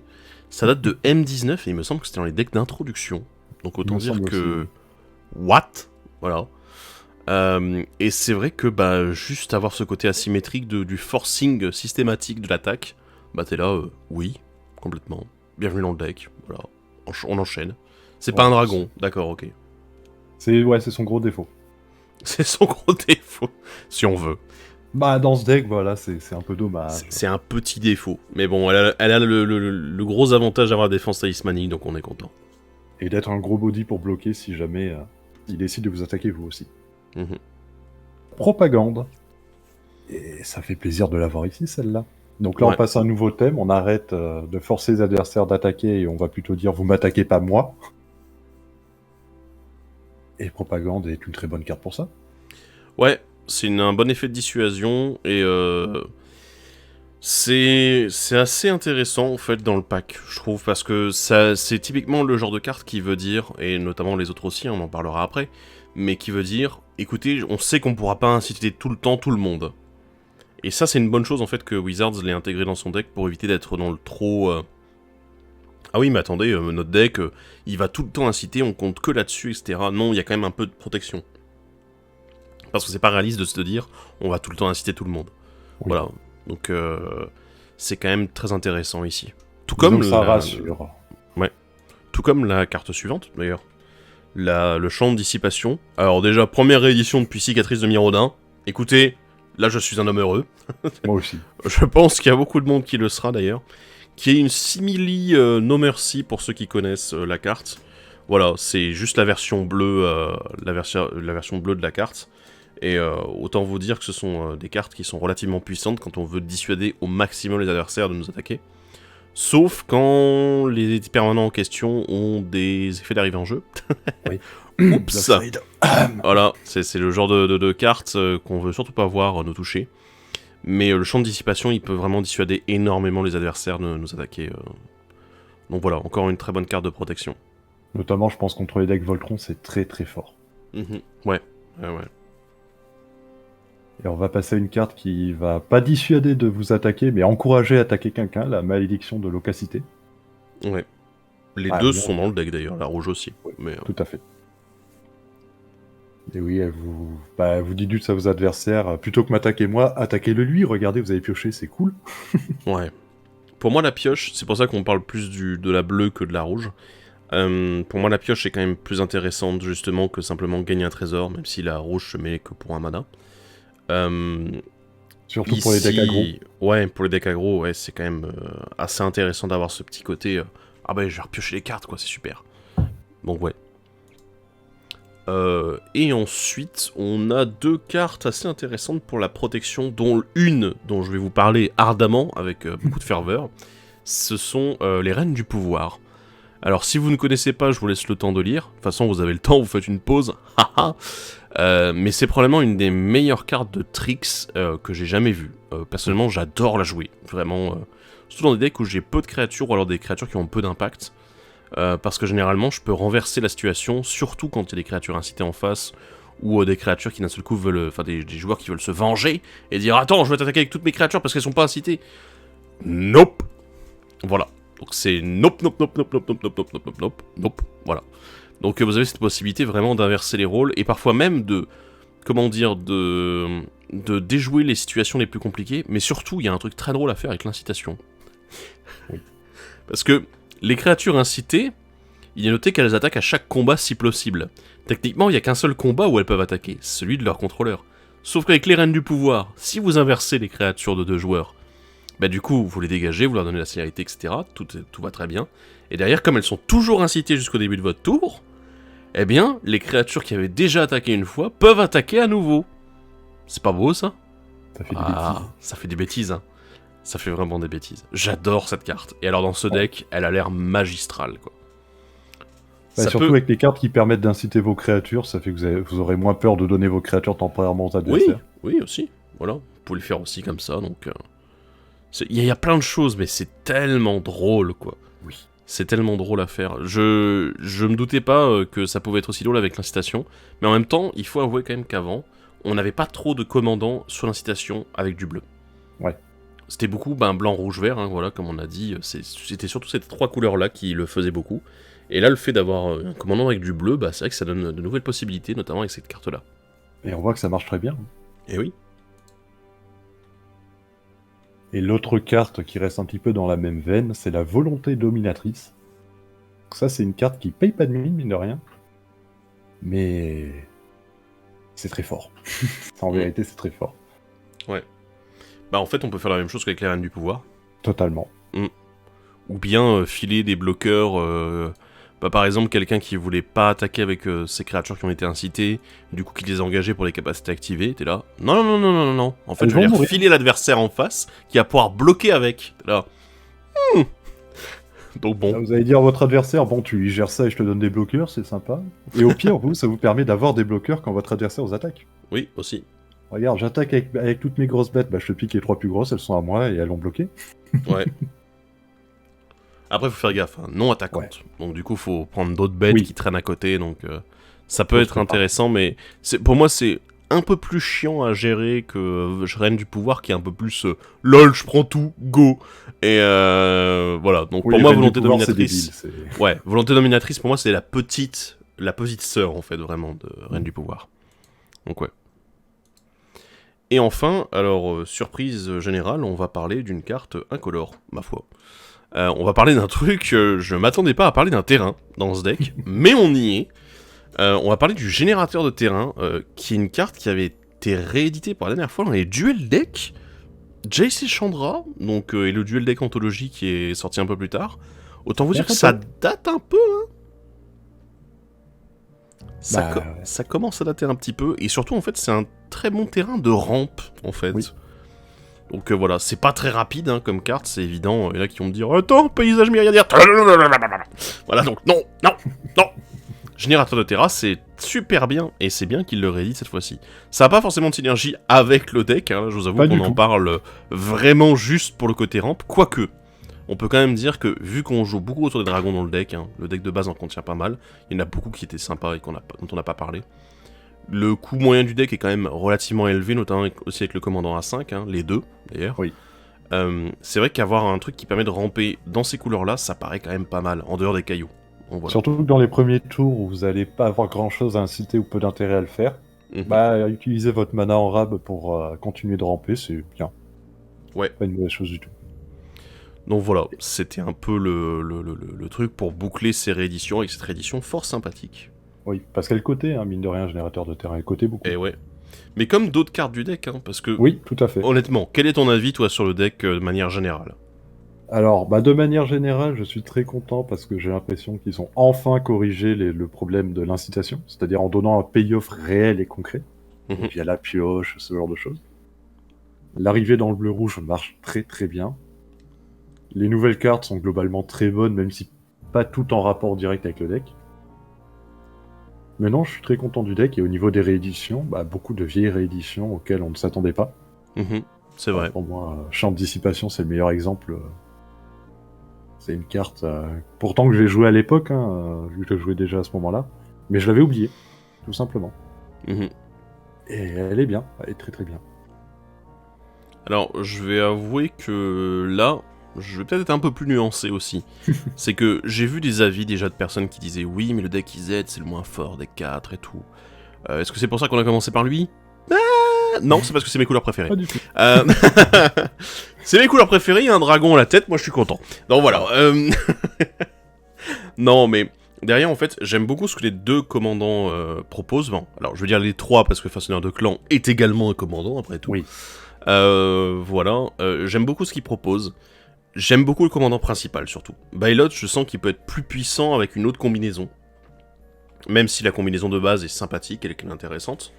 Ça date de M19 et il me semble que c'était dans les decks d'introduction. Donc autant dire que... What ? Voilà. Et c'est vrai que juste avoir ce côté asymétrique du forcing systématique de l'attaque, t'es là, oui, complètement. Bienvenue dans le deck, voilà. On enchaîne. C'est pas un dragon, d'accord, ok. C'est son gros défaut. C'est son gros défaut, si on veut. Dans ce deck, voilà, c'est un peu dommage. C'est un petit défaut. Mais bon, elle a le gros avantage d'avoir la défense talismanique, donc on est content. Et d'être un gros body pour bloquer si jamais il décide de vous attaquer vous aussi. Propagande. Et ça fait plaisir de l'avoir ici, celle-là. Donc là, on passe à un nouveau thème. On arrête de forcer les adversaires d'attaquer et on va plutôt dire « vous m'attaquez pas moi ». Et Propagande est une très bonne carte pour ça. Ouais, c'est un bon effet de dissuasion et c'est assez intéressant en fait dans le pack, je trouve, parce que c'est typiquement le genre de carte qui veut dire, et notamment les autres aussi, on en parlera après, mais qui veut dire, écoutez, on sait qu'on pourra pas inciter tout le temps tout le monde. Et ça c'est une bonne chose en fait que Wizards l'ait intégré dans son deck pour éviter d'être dans le trop... Ah oui mais attendez, notre deck, il va tout le temps inciter, on compte que là-dessus, etc. Non, il y a quand même un peu de protection. Parce que c'est pas réaliste de se dire, on va tout le temps inciter tout le monde. Oui. Voilà, donc c'est quand même très intéressant ici. Tout comme ça rassure. Ouais. Tout comme la carte suivante d'ailleurs. Le champ de dissipation. Alors déjà, première réédition depuis Cicatrice de Mirodin. Écoutez, là je suis un homme heureux. Moi aussi. Je pense qu'il y a beaucoup de monde qui le sera d'ailleurs. Qui est une simili No Mercy pour ceux qui connaissent la carte. Voilà, c'est juste la version bleue, la version bleue de la carte. Et autant vous dire que ce sont des cartes qui sont relativement puissantes quand on veut dissuader au maximum les adversaires de nous attaquer. Sauf quand les permanents en question ont des effets d'arrivée en jeu. Oui. Oups. Voilà, c'est le genre de cartes qu'on veut surtout pas voir nous toucher. Mais le champ de dissipation, il peut vraiment dissuader énormément les adversaires de nous attaquer. Donc voilà, encore une très bonne carte de protection. Notamment, je pense, contre les decks Voltron, c'est très très fort. Ouais. Et on va passer à une carte qui va pas dissuader de vous attaquer, mais encourager à attaquer quelqu'un, la malédiction de l'opacité. Ouais. Les deux sont dans le deck d'ailleurs, la rouge aussi. Oui, mais, tout à fait. Et oui, vous dites à vos adversaires, plutôt que m'attaquer moi, attaquez-le lui, regardez, vous avez pioché, c'est cool. Ouais. Pour moi, la pioche, c'est pour ça qu'on parle plus de la bleue que de la rouge. Pour moi, la pioche est quand même plus intéressante, justement, que simplement gagner un trésor, même si la rouge se met que pour un mana. Surtout pour les decks aggro. Ouais, pour les decks aggro, ouais, c'est quand même assez intéressant d'avoir ce petit côté... ah bah, je vais repiocher les cartes, quoi, c'est super. Donc, ouais. Et ensuite, on a deux cartes assez intéressantes pour la protection, dont une dont je vais vous parler ardemment, avec beaucoup de ferveur. Ce sont les Reines du Pouvoir. Alors, si vous ne connaissez pas, je vous laisse le temps de lire. De toute façon, vous avez le temps, vous faites une pause. Mais c'est probablement une des meilleures cartes de tricks que j'ai jamais vues. Personnellement, j'adore la jouer. Vraiment, surtout dans des decks où j'ai peu de créatures, ou alors des créatures qui ont peu d'impact. Parce que généralement, je peux renverser la situation, surtout quand il y a des créatures incitées en face, ou des créatures qui d'un seul coup veulent... Enfin, des joueurs qui veulent se venger, et dire « Attends, je vais t'attaquer avec toutes mes créatures parce qu'elles sont pas incitées !» Nope. Voilà. Donc c'est nope, nope, nope, nope, nope, nope, nope, nope, nope, nope, nope, voilà. Donc vous avez cette possibilité vraiment d'inverser les rôles, et parfois même de... Comment dire, de déjouer les situations les plus compliquées, mais surtout, il y a un truc très drôle à faire avec l'incitation. Parce que les créatures incitées, il est noté qu'elles attaquent à chaque combat si possible. Techniquement, il n'y a qu'un seul combat où elles peuvent attaquer, celui de leur contrôleur. Sauf qu'avec les Reines du Pouvoir, si vous inversez les créatures de deux joueurs, bah du coup, vous les dégagez, vous leur donnez la célérité, etc. Tout va très bien. Et derrière, comme elles sont toujours incitées jusqu'au début de votre tour, eh bien, les créatures qui avaient déjà attaqué une fois peuvent attaquer à nouveau. C'est pas beau, ça ? Ça fait des bêtises. Ça fait des bêtises, hein. Ça fait vraiment des bêtises. J'adore cette carte. Et alors dans ce deck, elle a l'air magistrale, quoi. Bah, surtout avec les cartes qui permettent d'inciter vos créatures, ça fait que vous aurez moins peur de donner vos créatures temporairement aux adversaires. Oui, aussi. Voilà. Vous pouvez le faire aussi comme ça, donc... Il y a plein de choses, mais c'est tellement drôle, quoi. Oui. C'est tellement drôle à faire. Je me doutais pas que ça pouvait être aussi drôle avec l'incitation, mais en même temps, il faut avouer quand même qu'avant, on n'avait pas trop de commandants sur l'incitation avec du bleu. Ouais. C'était beaucoup blanc, rouge, vert, hein, voilà, comme on a dit. C'était surtout ces trois couleurs-là qui le faisaient beaucoup. Et là, le fait d'avoir un commandant avec du bleu, bah, c'est vrai que ça donne de nouvelles possibilités, notamment avec cette carte-là. Et on voit que ça marche très bien. Et oui. Et l'autre carte qui reste un petit peu dans la même veine, c'est la Volonté Dominatrice. Ça, c'est une carte qui paye pas de mine de rien. Mais... c'est très fort. En vérité, c'est très fort. Ouais. Bah en fait, on peut faire la même chose qu'avec les Reines du Pouvoir. Totalement. Ou bien filer des bloqueurs... par exemple, quelqu'un qui voulait pas attaquer avec ces créatures qui ont été incitées, du coup qui les a engagées pour les capacités activées, t'es là. Non. En fait, je vais filer l'adversaire en face, qui va pouvoir bloquer avec. T'es là. Donc bon. Là, vous allez dire à votre adversaire, bon, tu lui gères ça et je te donne des bloqueurs, c'est sympa. Et au pire, ça vous permet d'avoir des bloqueurs quand votre adversaire vous attaque. Oui, aussi. Regarde, j'attaque avec toutes mes grosses bêtes, bah je te pique les trois plus grosses, elles sont à moi et elles l'ont bloqué. Ouais. Après, faut faire gaffe, hein, non attaquante. Ouais. Donc du coup, faut prendre d'autres bêtes qui traînent à côté, donc ça peut être intéressant, mais pour moi, c'est un peu plus chiant à gérer que Reine du Pouvoir, qui est un peu plus LOL, je prends tout, go. Et voilà, donc pour moi, Volonté Dominatrice... Ouais, Volonté Dominatrice, pour moi, c'est la petite sœur, en fait, vraiment, de Reine du Pouvoir. Donc ouais. Et enfin, alors, surprise générale, on va parler d'une carte incolore, ma foi. On va parler d'un truc, je m'attendais pas à parler d'un terrain dans ce deck, mais on y est. On va parler du générateur de terrain, qui est une carte qui avait été rééditée pour la dernière fois dans les Duel Deck. JC Chandra, donc, et le Duel Deck Anthologie qui est sorti un peu plus tard. Autant vous dire que ça date un peu, hein. Ça commence à dater un petit peu, et surtout, en fait, c'est un très bon terrain de rampe, en fait. Oui. Donc voilà, c'est pas très rapide hein, comme carte, c'est évident. Il y en a qui vont me dire « Attends, paysage myriadaire !» Voilà, donc non. Générateur de terrain, c'est super bien, et c'est bien qu'il le réédite cette fois-ci. Ça n'a pas forcément de synergie avec le deck, hein, je vous avoue qu'on en parle vraiment juste pour le côté rampe, quoique. On peut quand même dire que, vu qu'on joue beaucoup autour des dragons dans le deck de base en contient pas mal, il y en a beaucoup qui étaient sympas et dont on n'a pas parlé. le coût moyen du deck est quand même relativement élevé, notamment aussi avec le commandant A5, hein, les deux d'ailleurs. Oui. C'est vrai qu'avoir un truc qui permet de ramper dans ces couleurs-là, ça paraît quand même pas mal, en dehors des cailloux. Bon, voilà. Surtout que dans les premiers tours où vous n'allez pas avoir grand-chose à inciter ou peu d'intérêt à le faire, utilisez votre mana en rab pour continuer de ramper, c'est bien. Ouais. Pas une mauvaise chose du tout. Donc voilà, c'était un peu le truc pour boucler ces rééditions, avec cette réédition fort sympathique. Oui, parce qu'elle cotait, hein, mine de rien, générateur de terrain, elle cotait beaucoup. Et ouais. Mais comme d'autres cartes du deck, hein, parce que... Oui, tout à fait. Honnêtement, quel est ton avis, toi, sur le deck de manière générale ? Alors, de manière générale, je suis très content parce que j'ai l'impression qu'ils ont enfin corrigé le problème de l'incitation, c'est-à-dire en donnant un payoff réel et concret, via la pioche, ce genre de choses. L'arrivée dans le bleu-rouge marche très très bien. Les nouvelles cartes sont globalement très bonnes, même si pas tout en rapport direct avec le deck. Mais non, je suis très content du deck, et au niveau des rééditions, beaucoup de vieilles rééditions auxquelles on ne s'attendait pas. C'est vrai. Pour moi, Champ de Dissipation, c'est le meilleur exemple. C'est une carte, pourtant que j'ai joué à l'époque, vu que je jouais déjà à ce moment-là, mais je l'avais oublié, tout simplement. Et elle est bien, elle est très très bien. Alors, je vais avouer que là, je vais peut-être être un peu plus nuancé aussi. C'est que j'ai vu des avis déjà de personnes qui disaient « Oui, mais le deck IZ, c'est le moins fort des 4 et tout. » Est-ce que c'est pour ça qu'on a commencé par lui ? Non, c'est parce que c'est mes couleurs préférées. Pas du tout. C'est mes couleurs préférées, il y a un dragon à la tête, moi je suis content. Donc voilà. Non, mais derrière, en fait, j'aime beaucoup ce que les deux commandants proposent. Bon, alors, je veux dire les trois, parce que Façonneur de Clan est également un commandant, après tout. Oui. Voilà. J'aime beaucoup ce qu'ils proposent. J'aime beaucoup le commandant principal, surtout. Bylot, je sens qu'il peut être plus puissant avec une autre combinaison. Même si la combinaison de base est sympathique, elle est intéressante.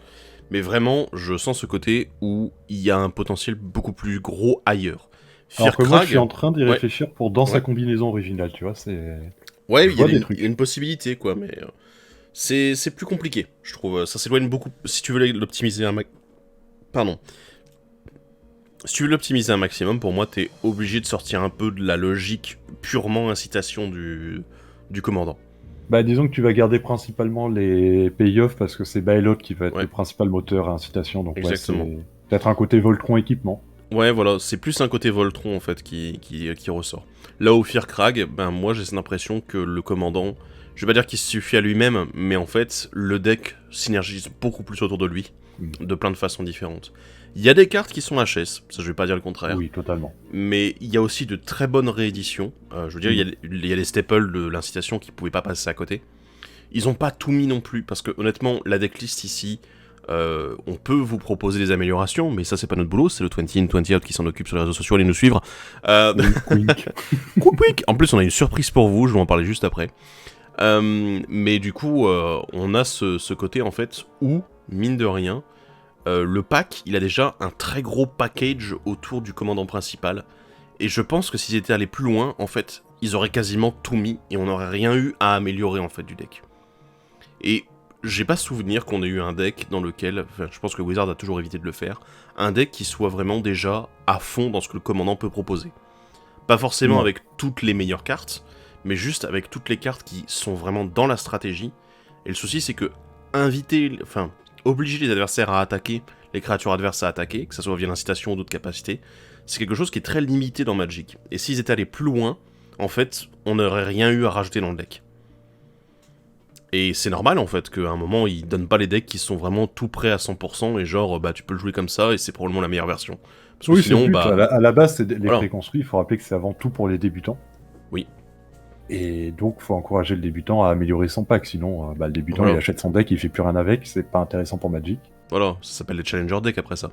Mais vraiment, je sens ce côté où il y a un potentiel beaucoup plus gros ailleurs. Alors que moi, je suis en train d'y réfléchir pour dans sa combinaison originale, tu vois, c'est... Ouais, il y a une possibilité, quoi, mais... c'est plus compliqué, je trouve. Ça s'éloigne beaucoup... Si tu veux l'optimiser Pardon. Si tu veux l'optimiser un maximum, pour moi, t'es obligé de sortir un peu de la logique purement incitation du commandant. Disons que tu vas garder principalement les payoffs parce que c'est Bylot qui va être le principal moteur à incitation, donc exactement. C'est peut-être un côté Voltron équipement. Ouais, voilà, c'est plus un côté Voltron en fait qui ressort. Là où Firkrag, moi j'ai cette impression que le commandant, je vais pas dire qu'il suffit à lui-même, mais en fait le deck synergise beaucoup plus autour de lui, de plein de façons différentes. Il y a des cartes qui sont HS, ça je vais pas dire le contraire. Oui, totalement. Mais il y a aussi de très bonnes rééditions. Je veux dire, il y a les staples de l'incitation qui pouvaient pas passer à côté. Ils ont pas tout mis non plus, parce que honnêtement, la decklist ici, on peut vous proposer des améliorations, mais ça c'est pas notre boulot, c'est le 20 in, 20 out qui s'en occupe sur les réseaux sociaux, allez nous suivre. Quick. En plus, on a une surprise pour vous, je vais en parler juste après. Mais du coup, on a ce côté en fait où, mine de rien, le pack, il a déjà un très gros package autour du commandant principal. Et je pense que s'ils étaient allés plus loin, en fait, ils auraient quasiment tout mis et on n'aurait rien eu à améliorer en fait du deck. Et j'ai pas souvenir qu'on ait eu un deck dans lequel, enfin, je pense que Wizard a toujours évité de le faire, un deck qui soit vraiment déjà à fond dans ce que le commandant peut proposer. Pas forcément avec toutes les meilleures cartes, mais juste avec toutes les cartes qui sont vraiment dans la stratégie. Et le souci, c'est que obliger les adversaires à attaquer, les créatures adverses à attaquer, que ce soit via l'incitation ou d'autres capacités, c'est quelque chose qui est très limité dans Magic. Et s'ils étaient allés plus loin, en fait, on n'aurait rien eu à rajouter dans le deck. Et c'est normal en fait qu'à un moment ils donnent pas les decks qui sont vraiment tout prêts à 100% et genre tu peux le jouer comme ça et c'est probablement la meilleure version. Parce que sinon, à la base c'est les préconstruits, il faut rappeler que c'est avant tout pour les débutants. Oui. Et donc faut encourager le débutant à améliorer son pack, sinon le débutant il achète son deck, il fait plus rien avec, c'est pas intéressant pour Magic. Voilà, ça s'appelle les Challenger Decks après ça.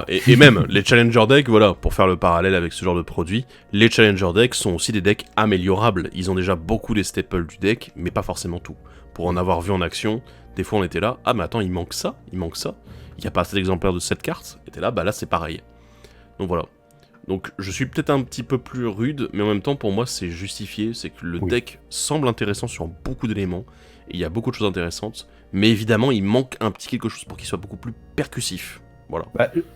Et même, les Challenger Decks, voilà, pour faire le parallèle avec ce genre de produit, les Challenger Decks sont aussi des decks améliorables. Ils ont déjà beaucoup des staples du deck, mais pas forcément tout. Pour en avoir vu en action, des fois on était là, mais attends, il manque ça, il n'y a pas assez d'exemplaires de cette carte, et t'es là, là c'est pareil. Donc voilà. Donc je suis peut-être un petit peu plus rude, mais en même temps pour moi c'est justifié, c'est que le deck semble intéressant sur beaucoup d'éléments, et il y a beaucoup de choses intéressantes, mais évidemment il manque un petit quelque chose pour qu'il soit beaucoup plus percussif. Voilà.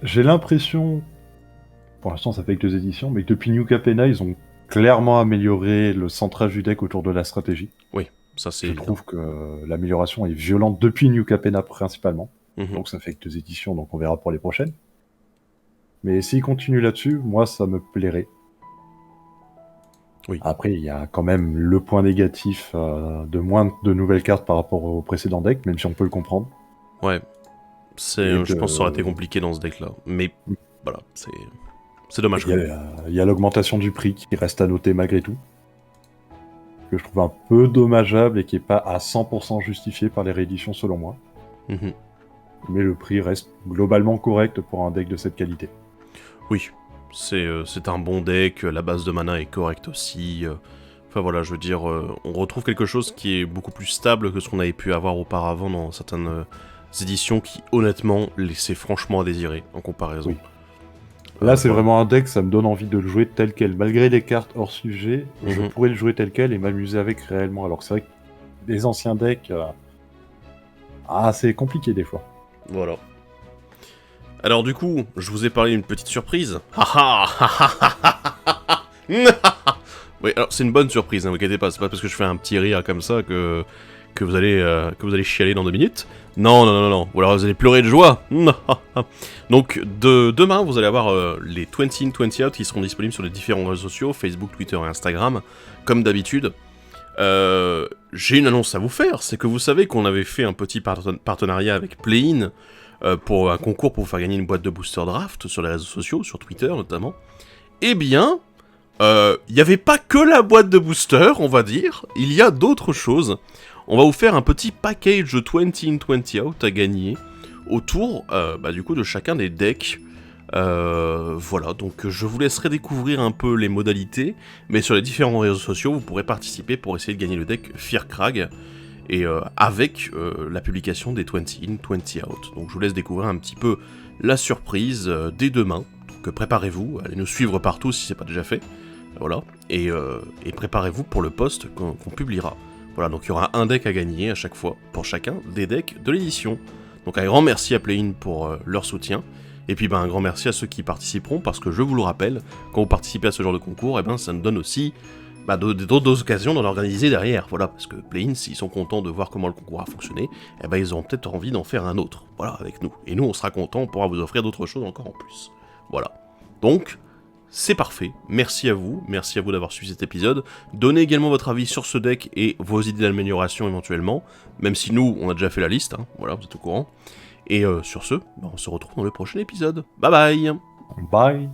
J'ai l'impression, pour l'instant ça fait que 2 éditions, mais que depuis New Capenna ils ont clairement amélioré le centrage du deck autour de la stratégie. Oui, Je trouve que l'amélioration est violente depuis New Capenna principalement. Donc ça fait que 2 éditions, donc on verra pour les prochaines. Mais s'il continue là-dessus, moi ça me plairait. Oui. Après, il y a quand même le point négatif de moins de nouvelles cartes par rapport au précédent deck, même si on peut le comprendre. Ouais. Je pense que ça aurait été compliqué dans ce deck-là. Mais voilà, c'est dommage. Il y a l'augmentation du prix qui reste à noter malgré tout. Que je trouve un peu dommageable et qui n'est pas à 100% justifié par les rééditions selon moi. Mais le prix reste globalement correct pour un deck de cette qualité. Oui, c'est un bon deck, la base de mana est correcte aussi. Enfin voilà, je veux dire, on retrouve quelque chose qui est beaucoup plus stable que ce qu'on avait pu avoir auparavant dans certaines éditions qui, honnêtement, laissaient franchement à désirer en comparaison. Oui. Là, c'est vraiment un deck, ça me donne envie de le jouer tel quel. Malgré les cartes hors sujet, je pourrais le jouer tel quel et m'amuser avec réellement. Alors que c'est vrai que les anciens decks, c'est compliqué des fois. Voilà. Alors du coup, je vous ai parlé d'une petite surprise. Oui, alors c'est une bonne surprise, ne vous inquiétez pas, c'est pas parce que je fais un petit rire comme ça que vous allez chialer dans 2 minutes. Non, ou alors vous allez pleurer de joie. Donc demain, vous allez avoir les 20 in 20 out qui seront disponibles sur les différents réseaux sociaux, Facebook, Twitter et Instagram, comme d'habitude. J'ai une annonce à vous faire, c'est que vous savez qu'on avait fait un petit partenariat avec Play-in pour un concours pour vous faire gagner une boîte de booster draft sur les réseaux sociaux, sur Twitter notamment. Eh bien, il n'y avait pas que la boîte de booster, on va dire, il y a d'autres choses. On va vous faire un petit package 20 in 20 out à gagner autour du coup de chacun des decks. Voilà, donc je vous laisserai découvrir un peu les modalités, mais sur les différents réseaux sociaux, vous pourrez participer pour essayer de gagner le deck Firkrag, et avec la publication des 20 in 20 out. Donc je vous laisse découvrir un petit peu la surprise dès demain. Donc préparez-vous, allez nous suivre partout si c'est pas déjà fait. Voilà, et préparez-vous pour le post qu'on publiera. Voilà, donc il y aura un deck à gagner à chaque fois, pour chacun des decks de l'édition. Donc un grand merci à Play-in pour leur soutien, et puis un grand merci à ceux qui participeront, parce que je vous le rappelle, quand vous participez à ce genre de concours, ça nous donne aussi d'autres occasions d'en organiser derrière, voilà, parce que Play-in, s'ils sont contents de voir comment le concours a fonctionné, ils auront peut-être envie d'en faire un autre, voilà, avec nous. Et nous, on sera contents, on pourra vous offrir d'autres choses encore en plus. Voilà. Donc, c'est parfait, merci à vous d'avoir suivi cet épisode. Donnez également votre avis sur ce deck et vos idées d'amélioration éventuellement, même si nous, on a déjà fait la liste, voilà, vous êtes au courant. Et sur ce, on se retrouve dans le prochain épisode. Bye bye. Bye.